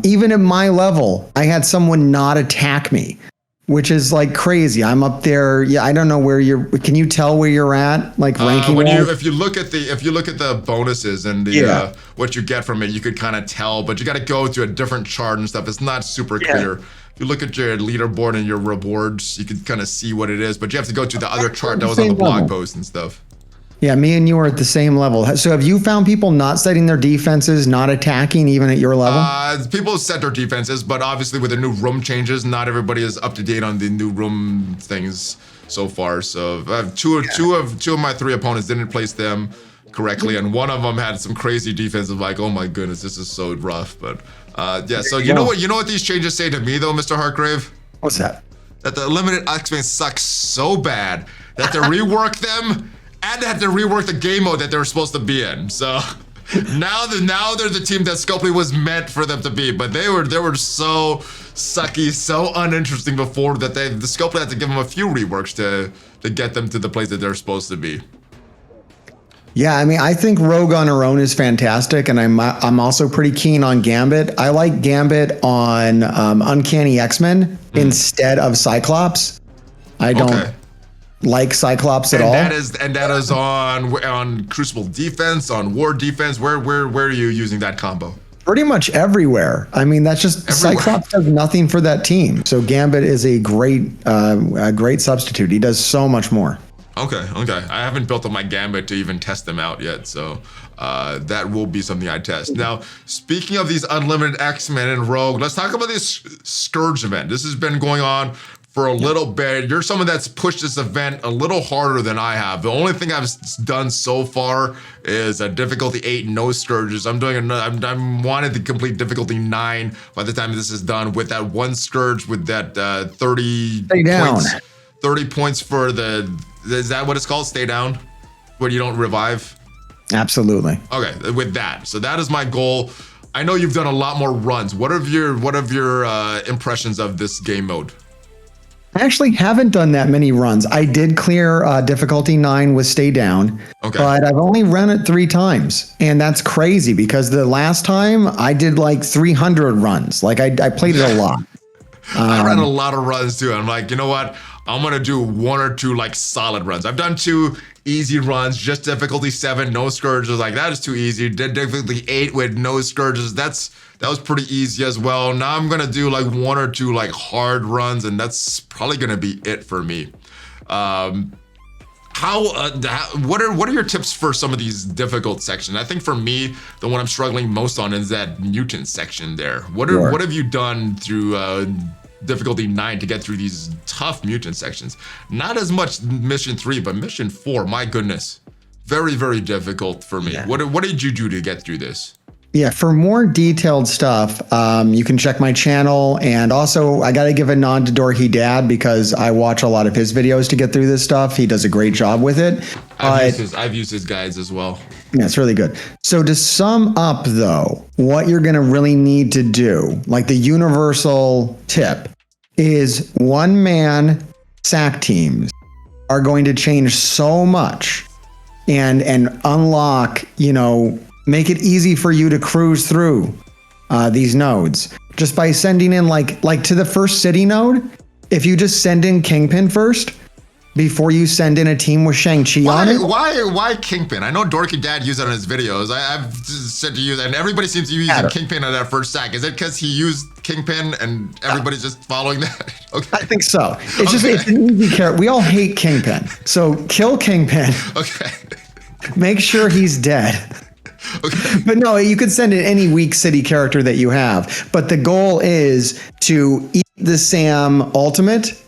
Even at my level, I had someone not attack me, which is like crazy. I'm up there. Yeah, I don't know where you're. Can you tell where you're at, like ranking? If you look at the bonuses and the what you get from it, you could kind of tell. But you got to go to a different chart and stuff. It's not super clear. If you look at your leaderboard and your rewards, you can kind of see what it is. But you have to go to the other chart that was on the blog post and stuff. Yeah, me and you are at the same level. So have you found people not setting their defenses, not attacking even at your level? People set their defenses, but obviously with the new room changes, not everybody is up to date on the new room things so far. So I have two of my 3 opponents didn't place them correctly, and one of them had some crazy defensive, like, oh my goodness, this is so rough. But yeah, so you know what these changes say to me though, Mr.HartGrave? What's that? That the limited X-Men sucks so bad that to rework them and they have to rework the game mode that they were supposed to be in. So now they're the team that Scopley was meant for them to be, but they were so sucky, so uninteresting before that the Scopley had to give them a few reworks to get them to the place that they're supposed to be. Yeah, I mean, I think Rogue on her own is fantastic, and I'm also pretty keen on Gambit. I like Gambit on Uncanny X-Men instead of Cyclops. I don't like Cyclops at all. That is on Crucible defense, on War defense. Where are you using that combo? Pretty much everywhere. I mean, that's just everywhere. Cyclops does nothing for that team. So Gambit is a great substitute. He does so much more. Okay. I haven't built up my Gambit to even test them out yet, so that will be something I test. Now, speaking of these unlimited X-Men and Rogue, let's talk about this Scourge event. This has been going on for a little bit. You're someone that's pushed this event a little harder than I have. The only thing I've done so far is a difficulty 8, no Scourges. I'm wanting to complete difficulty 9 by the time this is done with that one Scourge with that 30 points. 30 points for is that what it's called? Stay down? Where you don't revive? Absolutely. Okay, with that. So that is my goal. I know you've done a lot more runs. What have your impressions of this game mode? I actually haven't done that many runs. I did clear difficulty 9 with Stay Down, but I've only run it 3 times. And that's crazy because the last time I did like 300 runs. Like I played it a lot. I ran a lot of runs too. I'm like, you know what? I'm going to do 1 or 2 like solid runs. I've done 2 easy runs, just difficulty 7, no Scourges. Like that is too easy. Did difficulty 8 with no Scourges. That was pretty easy as well. Now I'm gonna do like 1 or 2 like hard runs, and that's probably gonna be it for me. What are your tips for some of these difficult sections? I think for me, the one I'm struggling most on is that mutant section there. What have you done through difficulty 9 to get through these tough mutant sections. Not as much mission 3, but mission 4, my goodness. Very, very difficult for me. Yeah. What did you do to get through this? Yeah, for more detailed stuff, you can check my channel. And also, I got to give a nod to Dorky Dad because I watch a lot of his videos to get through this stuff. He does a great job with it. I've used his guides as well. Yeah, it's really good. So to sum up, though, what you're going to really need to do, like the universal tip, is one-man sack teams are going to change so much and unlock, make it easy for you to cruise through these nodes just by sending in like to the first city node. If you just send in Kingpin first before you send in a team with Shang-Chi on it. Why Kingpin? I know Dorky Dad used it on his videos. I've said to use it, and everybody seems to be using Kingpin on that first sack. Is it because he used Kingpin and everybody's just following that? Okay. I think so. It's just it's an easy character. We all hate Kingpin, so kill Kingpin. Okay. Make sure he's dead. Okay. But no, you could send in any weak city character that you have. But the goal is to eat the Sam ultimate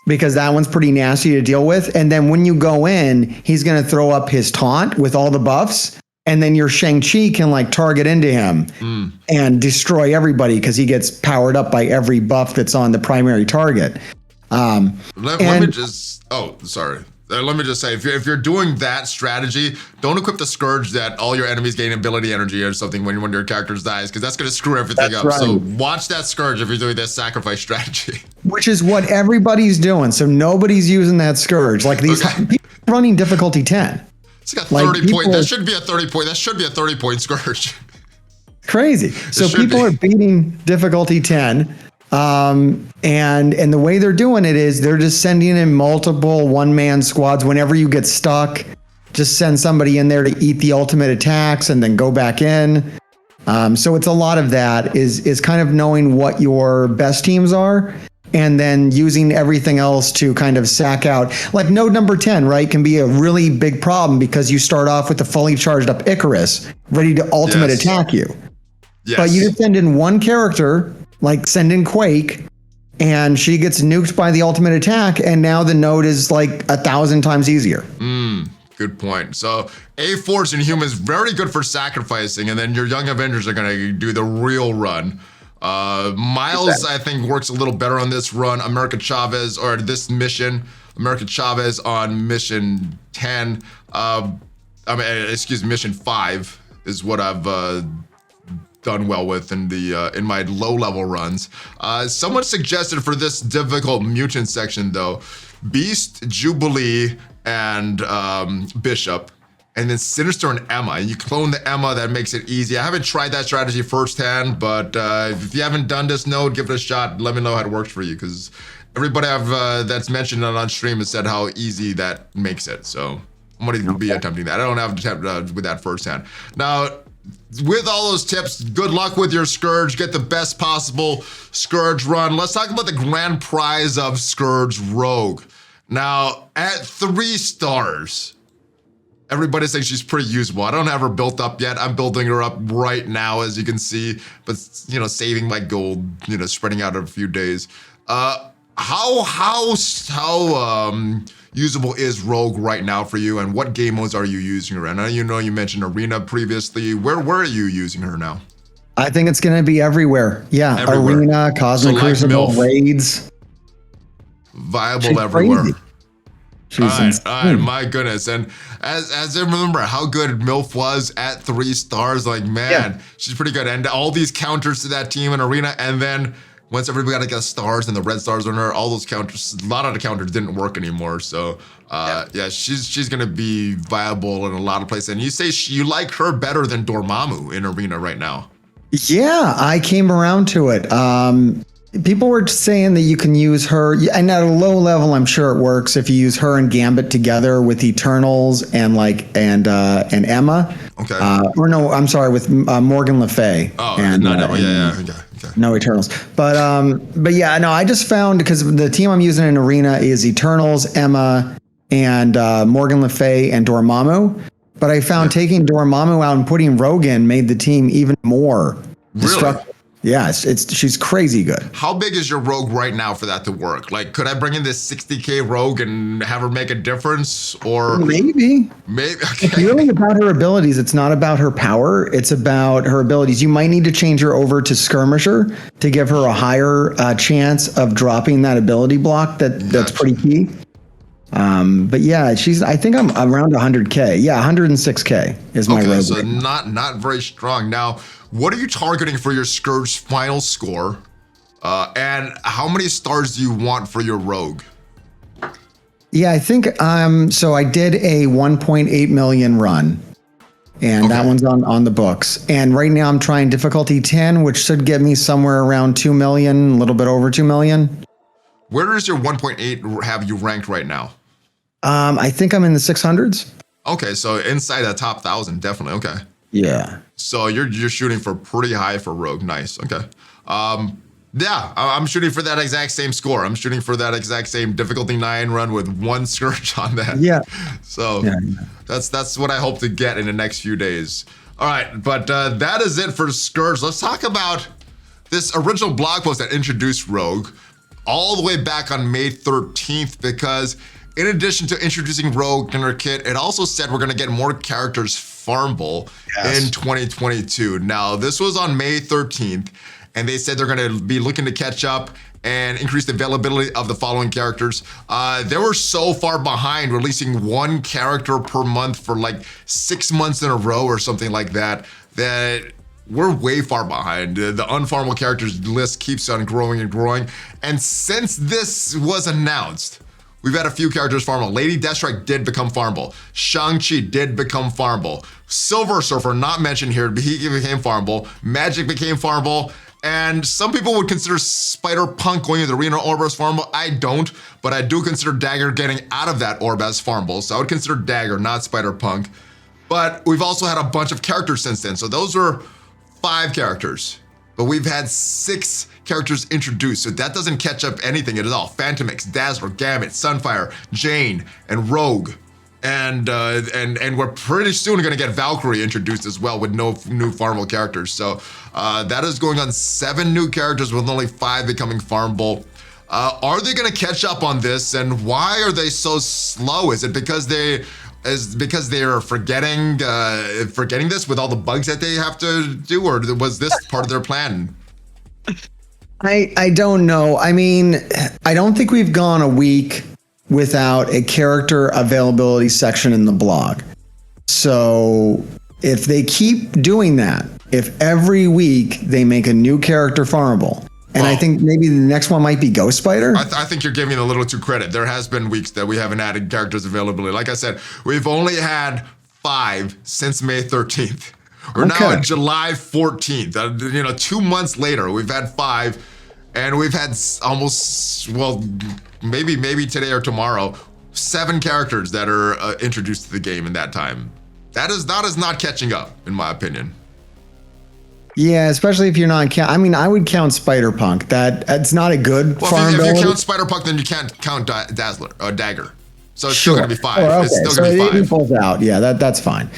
because that one's pretty nasty to deal with. And then when you go in, he's going to throw up his taunt with all the buffs. And then your Shang-Chi can like target into him and destroy everybody because he gets powered up by every buff that's on the primary target. Let me just say, if you're doing that strategy, don't equip the Scourge that all your enemies gain ability energy or something when one of your characters dies, because that's going to screw everything up. Right. So watch that Scourge if you're doing this sacrifice strategy. Which is what everybody's doing. So nobody's using that Scourge. Like these people running difficulty 10. It's got 30 points. That should be a 30 point. That should be a 30-point Scourge. Crazy. So people are beating difficulty 10. And the way they're doing it is they're just sending in multiple one-man squads. Whenever you get stuck, just send somebody in there to eat the ultimate attacks and then go back in. So it's a lot of that is kind of knowing what your best teams are and then using everything else to kind of sack out. Like node number 10, right, can be a really big problem because you start off with a fully charged up Icarus ready to ultimate attack you. Yes. But you just send in one character, like send in Quake, and she gets nuked by the ultimate attack, and now the node is like 1,000 times easier. Good point. So A-Force and Humans, very good for sacrificing, and then your Young Avengers are gonna do the real run. Miles, I think, works a little better on this run. America Chavez, or this mission, America Chavez on mission 10. Mission 5 is what I've done well with in the in my low-level runs. Someone suggested for this difficult mutant section, though, Beast, Jubilee, and Bishop, and then Sinister and Emma. And you clone the Emma, that makes it easy. I haven't tried that strategy firsthand, but if you haven't done this node, give it a shot. Let me know how it works for you, because everybody that's mentioned it on stream has said how easy that makes it. So I'm gonna be attempting that. I don't have to attempt with that firsthand. Now, with all those tips, good luck with your Scourge. Get the best possible Scourge run. Let's talk about the grand prize of Scourge Rogue. Now, at 3 stars, everybody thinks she's pretty usable. I don't have her built up yet. I'm building her up right now, as you can see, but saving my gold, spreading out a few days. How usable is Rogue right now for you, and what game modes are you using her in? I know you mentioned Arena previously. Where are you using her now? I think it's going to be everywhere. Yeah, everywhere. Arena, Cosmic Crucible, raids. Viable everywhere. All right, my goodness. And as I remember how good MILF was at 3 stars, like, man, she's pretty good. And all these counters to that team in Arena, and then once everybody got stars and the red stars on her, all those counters, a lot of the counters didn't work anymore. So, she's going to be viable in a lot of places. And you say you like her better than Dormammu in Arena right now. Yeah, I came around to it. People were saying that you can use her, and at a low level, I'm sure it works if you use her and Gambit together with Eternals and Emma. Okay. Or no, I'm sorry, with Morgan Le Fay. Oh, and not Emma. Okay. No Eternals, but yeah, no, I just found, because the team I'm using in Arena is Eternals, Emma, and Morgan Le Fay and Dormammu. But I found taking Dormammu out and putting Rogue in made the team even more destructive. Yeah, she's crazy good. How big is your rogue right now for that to work? Like, could I bring in this 60K rogue and have her make a difference? Or maybe. Okay. It's really about her abilities. It's not about her power. It's about her abilities. You might need to change her over to skirmisher to give her a higher chance of dropping that ability block. That's pretty key. But yeah, I think I'm around 100K. Yeah, 106K is my rogue. So not very strong. Now, what are you targeting for your Scourge final score? And how many stars do you want for your rogue? Yeah, I think so I did a 1.8 million run. And that one's on the books. And right now I'm trying difficulty 10, which should get me somewhere around 2 million, a little bit over 2 million. Where does your 1.8 have you ranked right now? I think I'm in the 600s. Okay, so inside that top 1,000, definitely. Okay. Yeah. So you're shooting for pretty high for rogue. Nice. Okay. Yeah, I'm shooting for that exact same score. I'm shooting for that exact same difficulty 9 run with 1 Scourge on that. Yeah. So that's what I hope to get in the next few days. All right, but that is it for Scourge. Let's talk about this original blog post that introduced Rogue all the way back on May 13th, because in addition to introducing Rogue in her kit, it also said we're going to get more characters farmable in 2022. Now, this was on May 13th, and they said they're going to be looking to catch up and increase the availability of the following characters. They were so far behind, releasing 1 character per month for like 6 months in a row or something like that, that we're way far behind. The unfarmable characters list keeps on growing and growing. And since this was announced, we've had a few characters farmable. Lady Deathstrike did become farmable. Shang-Chi did become farmable. Silver Surfer, not mentioned here, but he became farmable. Magic became farmable. And some people would consider Spider-Punk going into the Arena Orb as farmable. I don't, but I do consider Dagger getting out of that orb as farmable. So I would consider Dagger, not Spider-Punk. But we've also had a bunch of characters since then. So those were 5 characters. But we've had 6 characters introduced, so that doesn't catch up anything at all. Phantom X, Dazzler, Gambit, Sunfire, Jane, and Rogue. And we're pretty soon gonna get Valkyrie introduced as well with no new farmable characters. So that is going on 7 new characters with only 5 becoming farmable. Are they gonna catch up on this, and why are they so slow? Is it because they are forgetting this with all the bugs that they have to do, or was this part of their plan? I don't know. I mean, I don't think we've gone a week without a character availability section in the blog. So if they keep doing that, if every week they make a new character farmable, and I think maybe the next one might be Ghost Spider. I think you're giving a little too credit. There has been weeks that we haven't added characters availability. Like I said, we've only had 5 since May 13th. We're now on July 14th. 2 months later, we've had 5, and we've had almost, well, maybe today or tomorrow, 7 characters that are introduced to the game in that time. That is not catching up, in my opinion. Yeah, especially if you're not I mean, I would count Spider-Punk. That's not a good farm. If you count Spider-Punk, then you can't count Dazzler or Dagger. So it's still gonna be 5. Okay. It's still gonna be 5. It equals out. Yeah, that's fine.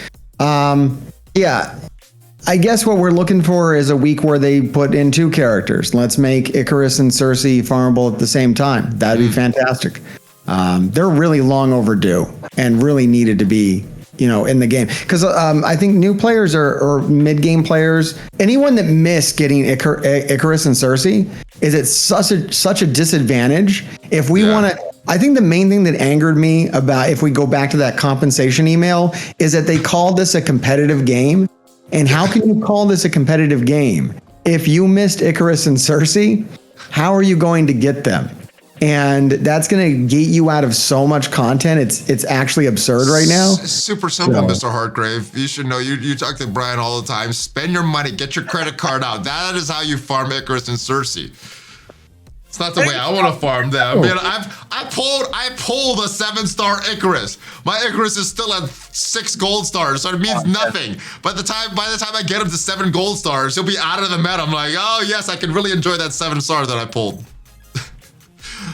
Yeah, I guess what we're looking for is a week where they put in 2 characters. Let's make Icarus and Cersei farmable at the same time. That'd be fantastic. They're really long overdue and really needed to be, in the game. Because I think new players or mid-game players, anyone that missed getting Icarus and Cersei, is at such a disadvantage. If we want to, I think the main thing that angered me about, if we go back to that compensation email, is that they called this a competitive game. And how can you call this a competitive game? If you missed Icarus and Cersei, how are you going to get them? And that's going to gate you out of so much content. It's actually absurd right now. It's super simple, MrHartgrave. You should know. You talk to Brian all the time. Spend your money. Get your credit card out. That is how you farm Icarus and Cersei. It's not the way I want to farm them. Man, I pulled a 7-star Icarus. My Icarus is still at 6 gold stars, so it means nothing. By the time I get him to 7 gold stars, he'll be out of the meta. I'm like, oh yes, I can really enjoy that 7 stars that I pulled.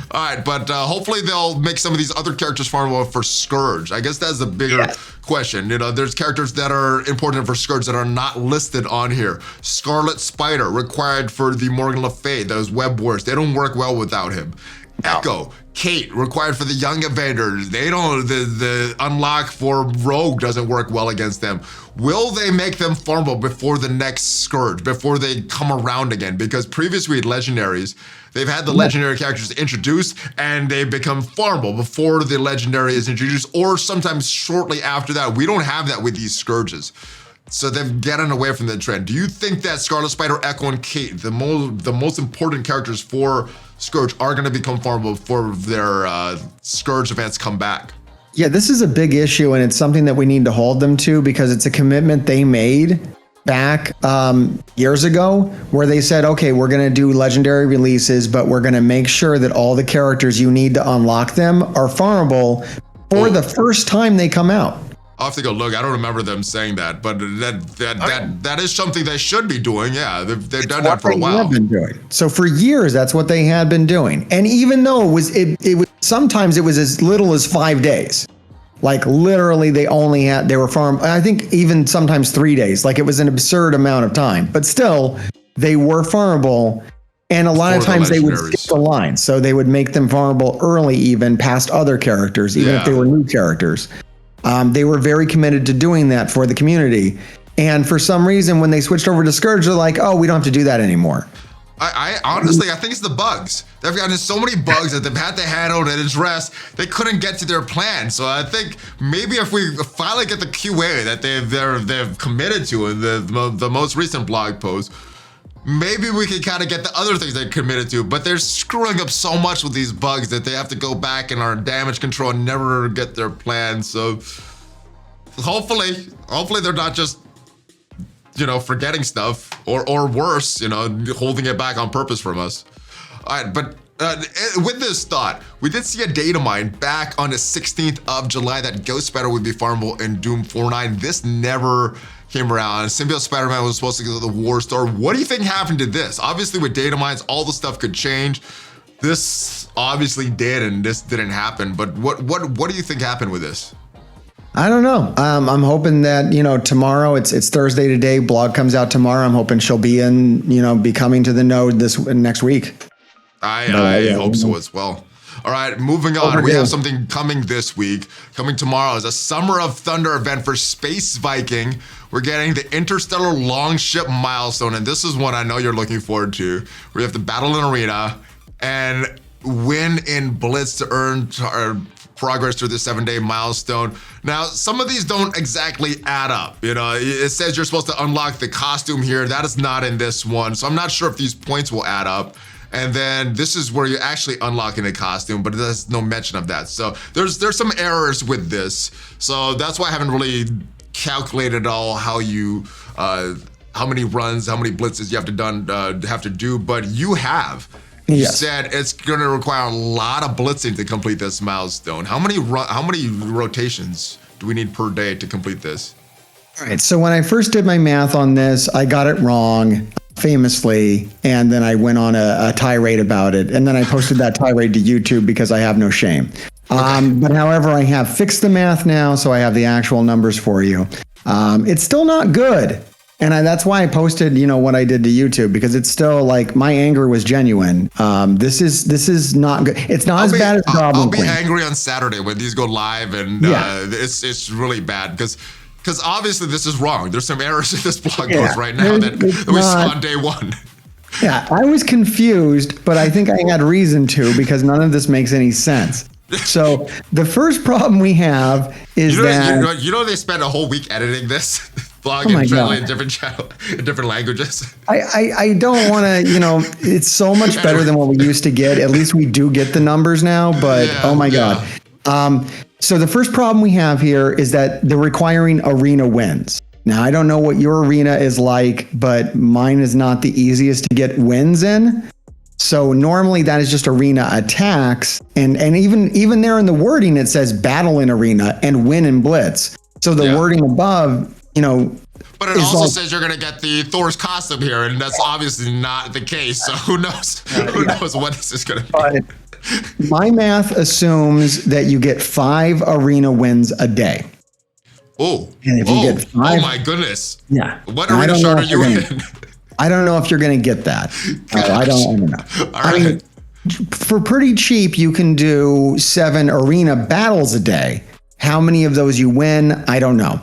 All right, but hopefully they'll make some of these other characters farmable for Scourge. I guess that's the bigger question. You know, there's characters that are important for Scourge that are not listed on here. Scarlet Spider, required for the Morgan Le Fay, those web wars. They don't work well without him. Echo, Kate, required for the Young Avengers. They don't, the unlock for Rogue doesn't work well against them. Will they make them farmable before the next Scourge, before they come around again? Because previously with Legendaries, they've had the legendary characters introduced and they become farmable before the legendary is introduced, or sometimes shortly after that. We don't have that with these Scourges. So they've gotten away from the trend. Do you think that Scarlet Spider, Echo, and Kate, the most important characters for Scourge, are going to become farmable before their Scourge events come back? Yeah, this is a big issue, and it's something that we need to hold them to because it's a commitment they made back years ago where they said, okay, we're going to do legendary releases, but we're going to make sure that all the characters you need to unlock them are farmable for the first time they come out. I'll have to go look. I don't remember them saying that, but that is something they should be doing. Yeah, they've done that for a while. Have been doing. So for years, that's what they had been doing. And even though it was sometimes it was as little as 5 days. Like literally they were farm. I think even sometimes 3 days. Like it was an absurd amount of time, but still they were farmable. And a lot of times they would skip the line. So they would make them farmable early, even past other characters, even if they were new characters. They were very committed to doing that for the community. And for some reason, when they switched over to Scourge, they're like, oh, we don't have to do that anymore. I honestly, I think it's the bugs. They've gotten so many bugs that they've had to handle and address. They couldn't get to their plan. So I think maybe if we finally get the QA that they've committed to in the most recent blog post, maybe we can kind of get the other things they committed to, but they're screwing up so much with these bugs that they have to go back and our damage control and never get their plan. So hopefully they're not just, forgetting stuff or worse, holding it back on purpose from us. All right, but with this thought, we did see a data mine back on the 16th of July that Ghost Spider would be farmable in Doom 4.9. This never came around. Symbiote Spider-Man was supposed to go to the War Store. What do you think happened to this? Obviously with data mines, all the stuff could change. This obviously did, and this didn't happen. But what do you think happened with this? I don't know. I'm hoping that, tomorrow, it's Thursday today, blog comes out tomorrow. I'm hoping she'll be be coming to the node next week. I hope so as well. All right, moving on. We have something coming this week. Coming tomorrow is a Summer of Thunder event for Space Viking. We're getting the Interstellar Longship Milestone, and this is one I know you're looking forward to. We have to battle in arena and win in Blitz to earn progress through the 7-day milestone. Now, some of these don't exactly add up. It says you're supposed to unlock the costume here. That is not in this one, so I'm not sure if these points will add up. And then this is where you're actually unlocking a costume, but there's no mention of that. So there's some errors with this. So that's why I haven't really calculated all how many runs, how many blitzes you have to do, but you have. You said it's going to require a lot of blitzing to complete this milestone. How many rotations do we need per day to complete this? All right. So when I first did my math on this, I got it wrong famously, and then I went on a tirade about it, and then I posted that tirade to YouTube because I have no shame. Okay. But however, I have fixed the math now, so I have the actual numbers for you. It's still not good. And that's why I posted, what I did to YouTube, because it's still like my anger was genuine. This is not good. It's not as bad as Goblin I'll be Queen. angry on Saturday when these go live, and it's really bad because obviously this is wrong. There's some errors in this blog post right now that we saw on day one. Yeah, I was confused, but I think I had reason to because none of this makes any sense. So the first problem we have is that they spent a whole week editing this blog and translating different languages. I don't want to, it's so much better than what we used to get. At least we do get the numbers now, but oh my God. So the first problem we have here is that they're requiring arena wins. Now, I don't know what your arena is like, but mine is not the easiest to get wins in. So normally that is just arena attacks. And even there in the wording, it says battle in arena and win in blitz. So the wording above, but it also says you're going to get the Thor's costume here, and that's obviously not the case. So who knows? Who knows what this is going to be? My math assumes that you get 5 arena wins a day. Oh, And if you get 5, oh my goodness. yeah. What And I arena don't know shard are if you you're in? I don't know if you're going to get that. I don't know. All right. For pretty cheap, you can do 7 arena battles a day. How many of those you win, I don't know.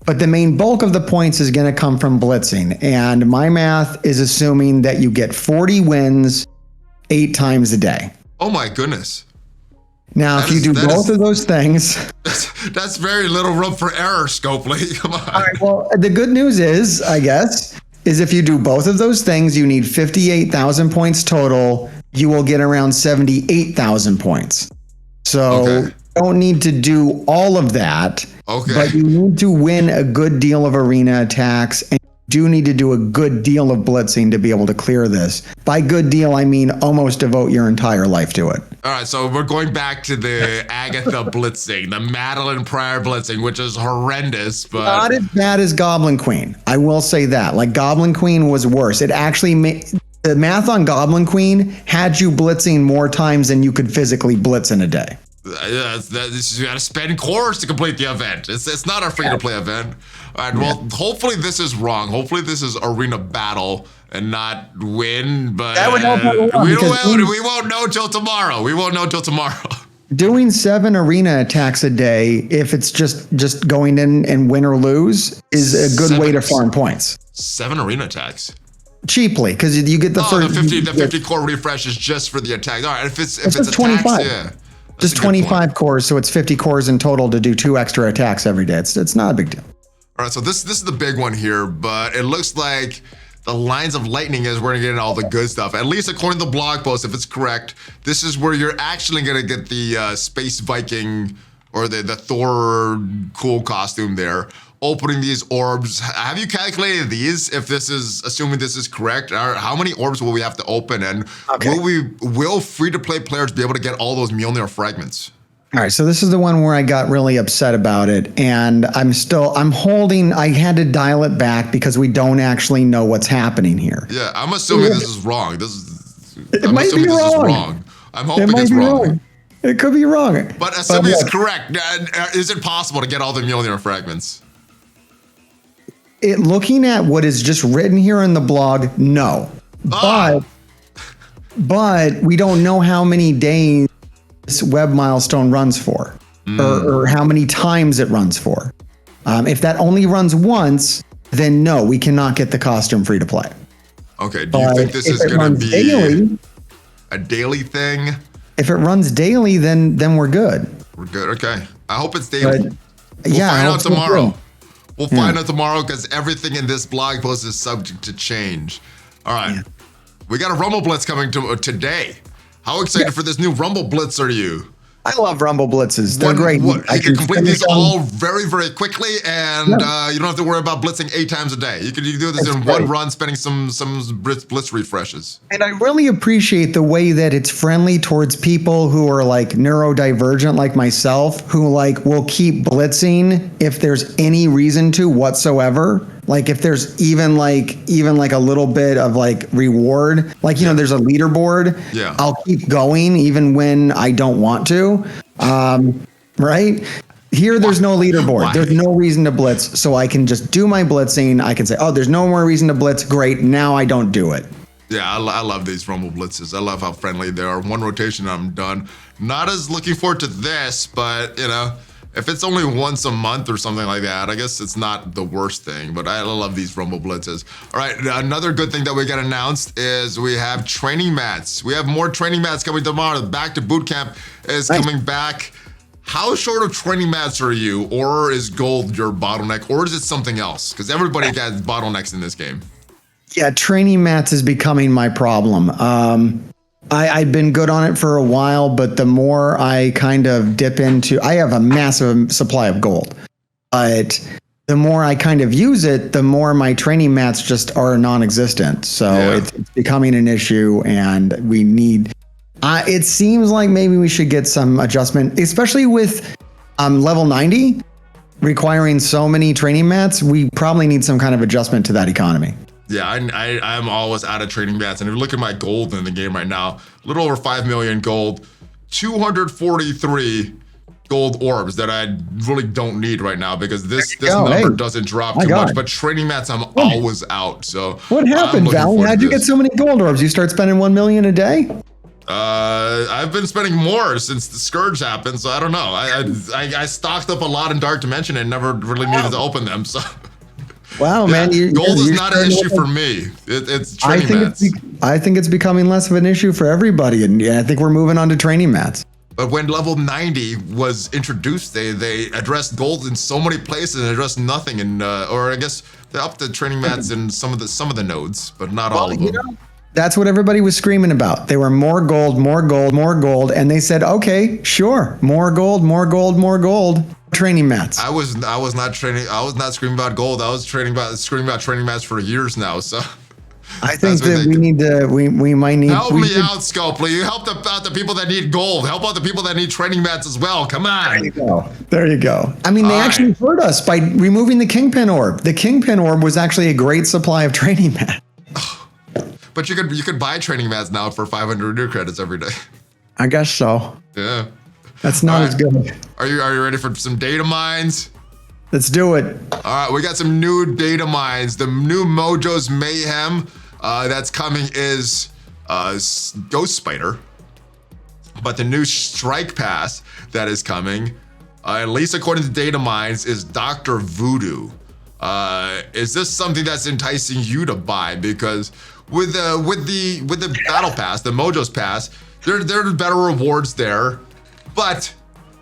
But the main bulk of the points is going to come from blitzing. And my math is assuming that you get 40 wins 8 times a day. Oh my goodness. Now, if you do both of those things... That's very little room for error, Scopley. Come on. All right, well, the good news is, I guess, is if you do both of those things, you need 58,000 points total. You will get around 78,000 points. So you don't need to do all of that. Okay. But you need to win a good deal of arena attacks, and you do need to do a good deal of blitzing to be able to clear this. By good deal, I mean almost devote your entire life to it. All right, so we're going back to the Agatha blitzing, the Madeline Pryor blitzing, which is horrendous, but not as bad as Goblin Queen. I will say that. Like, Goblin Queen was worse. It actually made the math on Goblin Queen had you blitzing more times than you could physically blitz in a day. Yeah, you got to spend cores to complete the event. It's not a free-to-play event. All right, well, hopefully this is wrong. Hopefully this is arena battle and not win, but that would help we won't know till tomorrow. We won't know till tomorrow. Doing 7 arena attacks a day, if it's just going in and win or lose, is a good way to farm points. 7 arena attacks? Cheaply, because you get the first... The 50 core refresh is just for the attack. All right, if it's attacks, 25. yeah. Just 25 cores, so it's 50 cores in total to do 2 extra attacks every day. It's not a big deal. All right, so this is the big one here, but it looks like the lines of lightning is where you're getting all the good stuff. At least according to the blog post, if it's correct, this is where you're actually gonna get the Space Viking or the Thor cool costume there. Opening these orbs. Have you calculated these? If this is, assuming this is correct, how many orbs will we have to open? And will free-to-play players be able to get all those Mjolnir fragments? All right, so this is the one where I got really upset about it, and I'm holding, I had to dial it back because we don't actually know what's happening here. Yeah, I'm assuming this is wrong. It might be wrong. I'm hoping it's wrong. It could be wrong. But assuming it's correct, is it possible to get all the Mjolnir fragments? Looking at what is just written here in the blog, no. But we don't know how many days this web milestone runs for, or how many times it runs for. If that only runs once, then no, we cannot get the costume free to play. Okay, do you think this is going to be a daily thing? If it runs daily, then we're good. We're good, okay. I hope it's daily. We'll find out tomorrow. We'll find out tomorrow because everything in this blog post is subject to change. All right. Yeah. We got a Rumble Blitz coming today. How excited for this new Rumble Blitz are you? I love Rumble Blitzes. They're great. You can complete these all very, very quickly, and you don't have to worry about blitzing 8 times a day. You can do this in one run, spending some blitz refreshes. And I really appreciate the way that it's friendly towards people who are like neurodivergent, like myself, who like will keep blitzing if there's any reason to whatsoever. Like if there's even like a little bit of like reward, like, there's a leaderboard. Yeah. I'll keep going even when I don't want to. Right? Here, there's no leaderboard. Why? There's no reason to blitz. So I can just do my blitzing. I can say, oh, there's no more reason to blitz. Great. Now I don't do it. Yeah, I love these Rumble Blitzes. I love how friendly they are. One rotation, I'm done. Not as looking forward to this, but if it's only once a month or something like that, I guess it's not the worst thing, but I love these Rumble Blitzes. All right, another good thing that we got announced is we have training mats. We have more training mats coming tomorrow. Back to Boot Camp is coming back. How short of training mats are you, or is gold your bottleneck, or is it something else? Because everybody got bottlenecks in this game. Yeah, training mats is becoming my problem. I've been good on it for a while, but the more I kind of dip into, I have a massive supply of gold, but the more I kind of use it, the more my training mats just are non-existent. So it's becoming an issue, and we need, it seems like maybe we should get some adjustment, especially with level 90 requiring so many training mats. We probably need some kind of adjustment to that economy. Yeah, I'm always out of training mats. And if you look at my gold in the game right now, a little over 5 million gold, 243 gold orbs that I really don't need right now because this go. number Hey. doesn't drop My too God. much. But training mats, I'm always out. So What happened, Val? How'd you get so many gold orbs? You start spending 1 million a day? I've been spending more since the Scourge happened, so I don't know. I stocked up a lot in Dark Dimension and never really needed to open them. So Wow, yeah, man, gold is you're not an issue for me. It's training mats. I think it's becoming less of an issue for everybody, and I think we're moving on to training mats. But when level 90 was introduced, they addressed gold in so many places and addressed nothing. And or I guess they upped the training mats in some of the nodes, but not all of them. You know, that's what everybody was screaming about. They were more gold, more gold, more gold, and they said, "Okay, sure, more gold, more gold, more gold." Training mats. I was not screaming about gold. I was screaming about training mats for years now. So I think that we might need. Help me out, Scopley. You helped out the people that need gold. Help out the people that need training mats as well. Come on. There you go. There you go. I mean, they actually hurt us by removing the Kingpin orb. The Kingpin orb was actually a great supply of training mats. But you could buy training mats now for 500 new credits every day. I guess so. Yeah. That's not as good. Are you ready for some data mines? Let's do it. All right, we got some new data mines. The new Mojo's Mayhem that's coming is Ghost Spider. But the new Strike Pass that is coming, at least according to data mines, is Dr. Voodoo. Is this something that's enticing you to buy? Because with the Battle Pass, the Mojo's Pass, there are better rewards there. But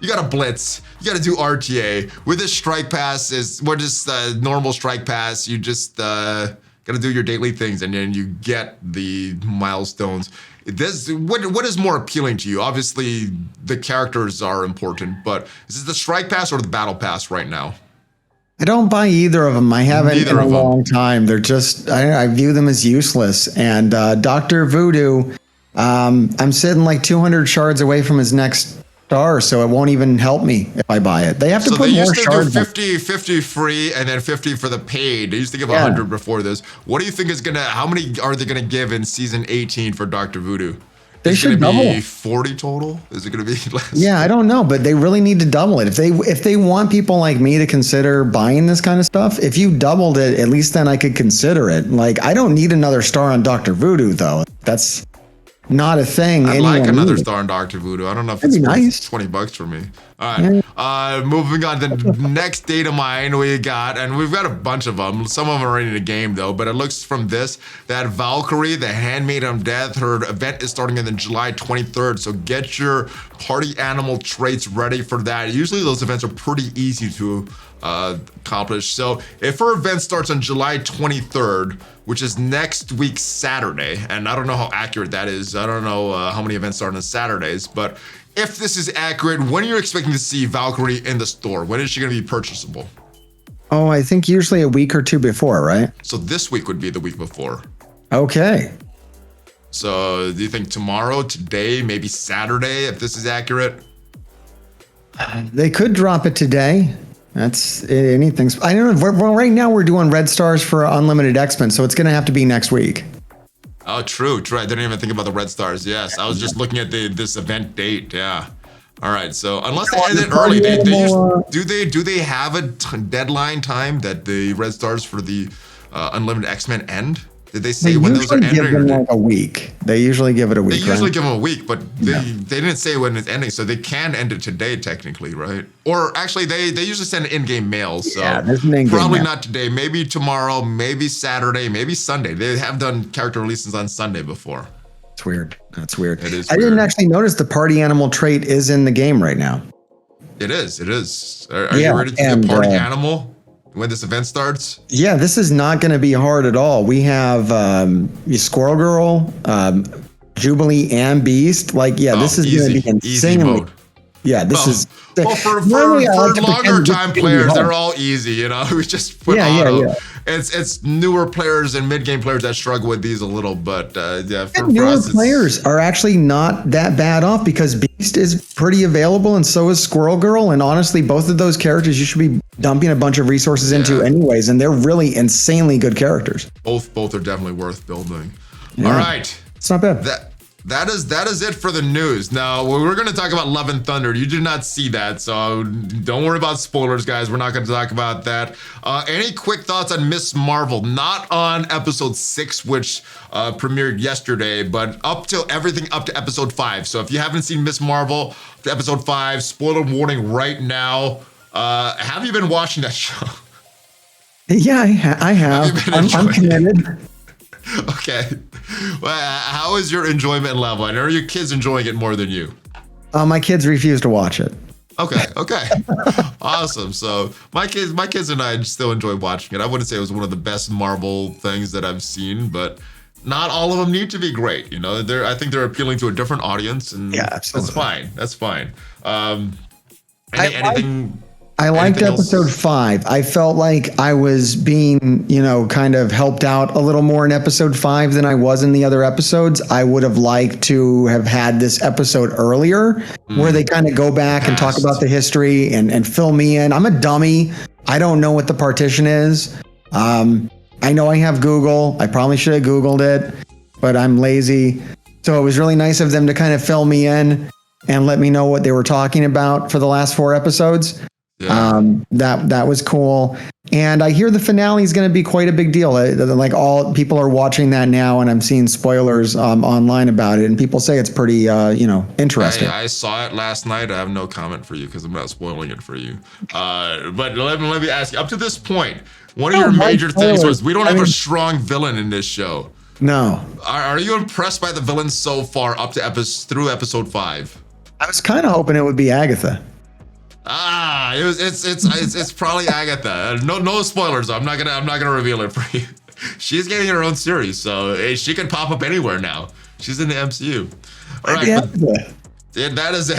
you gotta blitz, you gotta do RTA. With this strike pass, we're just normal strike pass. You just gotta do your daily things and then you get the milestones. What is more appealing to you? Obviously, the characters are important, but is it the strike pass or the battle pass right now? I don't buy either of them. I haven't in a long time. They're just, I view them as useless. And Dr. Voodoo, I'm sitting like 200 shards away from his next star, so it won't even help me if I buy it. They have to put more shards. So they used to do 50 free and then 50 for the paid. They used to give 100 before this. What do you think is how many are they gonna give in season 18 for Dr. Voodoo? They should double. Be 40 total? Is it gonna be less? Yeah, I don't know, but they really need to double it. If they want people like me to consider buying this kind of stuff, if you doubled it, at least then I could consider it. Like, I don't need another star on Dr. Voodoo though. That's not a thing. I'd like another star on Dr. Voodoo. I don't know if it's nice. $20 for me. All right. Moving on to the next data mine we got, and we've got a bunch of them. Some of them are in the game though, but it looks from this that Valkyrie, the Handmaid of Death, her event is starting on July 23rd. So get your party animal traits ready for that. Usually those events are pretty easy to accomplish. So if her event starts on July 23rd, which is next week Saturday, and I don't know how accurate that is. I don't know how many events start on Saturdays, but if this is accurate, when are you expecting to see Valkyrie in the store? When is she going to be purchasable? Oh, I think usually a week or two before, right? So this week would be the week before. Okay. So do you think tomorrow, today, maybe Saturday, if this is accurate? They could drop it today. That's anything. I don't know. Well, right now we're doing red stars for unlimited X-Men, so it's going to have to be next week. Oh, true. I didn't even think about the red stars. Yes, I was just looking at this event date. Yeah. All right. So unless they end it early, do they have a deadline time that the red stars for the unlimited X-Men end? Did they say when those are ending? They usually give them like a week. They usually give it a week. They usually give them a week, but they didn't say when it's ending, so they can end it today technically, right? Or actually, they usually send in-game mail, so probably not today. Maybe tomorrow, maybe Saturday, maybe Sunday. They have done character releases on Sunday before. It's weird. That's weird. It is. I didn't actually notice the party animal trait is in the game right now. It is. It is. Are you ready to get party animal when this event starts? Yeah, this is not going to be hard at all. We have Squirrel Girl, Jubilee, and Beast. Like, this is going to be insane. Easy mode. Yeah, this is. Well, for longer time players, they're all easy. You know, we just put auto. Yeah. It's newer players and mid-game players that struggle with these a little, but for newer us, players are actually not that bad off because Beast is pretty available, and so is Squirrel Girl. And honestly, both of those characters you should be dumping a bunch of resources into anyways, and they're really insanely good characters. Both are definitely worth building. Yeah. All right, it's not bad. That is it for the news. Now, we're going to talk about Love and Thunder. You did not see that, so don't worry about spoilers, guys. We're not going to talk about that. Any quick thoughts on Miss Marvel? Not on episode 6, which premiered yesterday, but everything up to episode 5. So if you haven't seen Miss Marvel to episode 5, spoiler warning right now. Have you been watching that show? Yeah, I have. I'm committed. Okay. Well, how is your enjoyment level? And are your kids enjoying it more than you? My kids refuse to watch it. Okay. Awesome. So my kids and I still enjoy watching it. I wouldn't say it was one of the best Marvel things that I've seen, but not all of them need to be great. You know, I think they're appealing to a different audience, and yeah, absolutely. That's fine. Anything? I liked episode 5. I felt like I was being, kind of helped out a little more in episode 5 than I was in the other episodes. I would have liked to have had this episode earlier where they kind of go back and talk about the history and fill me in. I'm a dummy. I don't know what the partition is. I know I have Google. I probably should have Googled it, but I'm lazy. So it was really nice of them to kind of fill me in and let me know what they were talking about for the last 4 episodes. Yeah. That was cool. And I hear the finale is going to be quite a big deal. Like all people are watching that now, and I'm seeing spoilers online about it, and people say it's pretty, interesting. I saw it last night. I have no comment for you because I'm not spoiling it for you. But let me ask you, up to this point, one of your major things was we don't have a strong villain in this show. No. Are you impressed by the villains so far up to through episode 5? I was kind of hoping it would be Agatha. It's probably Agatha. No spoilers though. I'm not gonna reveal it for you. She's getting her own series, so she can pop up anywhere now. She's in the MCU. All right, that is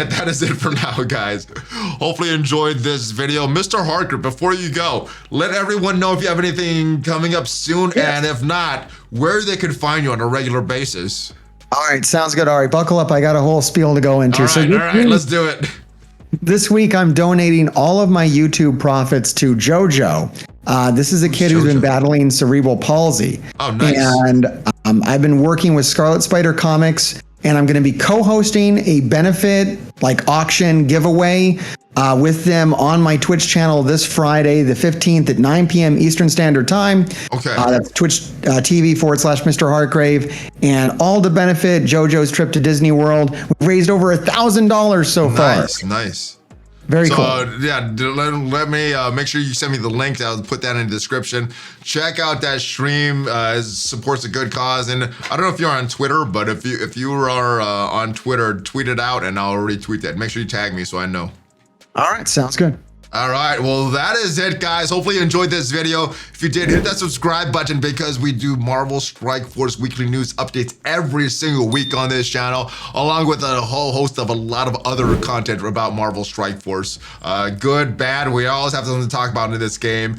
it for now, guys. Hopefully you enjoyed this video. MrHartgrave, before you go, let everyone know if you have anything coming up soon, and if not, where they can find you on a regular basis. All right, sounds good. All right, buckle up. I got a whole spiel to go into. All right, let's do it. This week, I'm donating all of my YouTube profits to JoJo. This is a kid who's been battling cerebral palsy. Oh, nice. And I've been working with Scarlet Spider Comics, and I'm going to be co-hosting a benefit auction giveaway with them on my Twitch channel this Friday, the 15th at 9 p.m. Eastern Standard Time. Okay. That's Twitch TV/MrHartgrave, and all to benefit JoJo's trip to Disney World. We've raised over $1,000 so far. Nice. Very cool. Let me make sure you send me the link. I'll put that in the description. Check out that stream. It supports a good cause. And I don't know if you're on Twitter, but if you are on Twitter, tweet it out and I'll retweet that. Make sure you tag me so I know. All right, sounds good. All right, well, that is it, guys. Hopefully you enjoyed this video. If you did, hit that subscribe button because we do Marvel Strike Force weekly news updates every single week on this channel, along with a whole host of a lot of other content about Marvel Strike Force. Good, bad, we always have something to talk about in this game.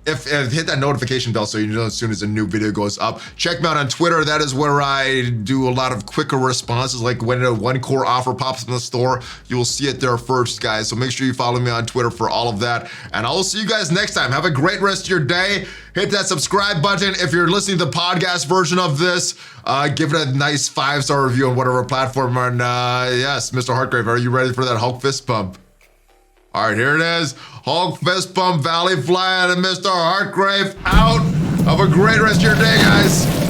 If hit that notification bell so you know as soon as a new video goes up. Check me out on Twitter. That is where I do a lot of quicker responses. Like when a one core offer pops in the store, you will see it there first, guys. So make sure you follow me on Twitter for all of that. And I will see you guys next time. Have a great rest of your day. Hit that subscribe button. If you're listening to the podcast version of this, give it a nice 5-star review on whatever platform. And yes, MrHartgrave, are you ready for that Hulk fist pump? All right, here it is. Hulk fist pump, ValleyFlyin, and MrHartgrave out. Have a great rest of your day, guys.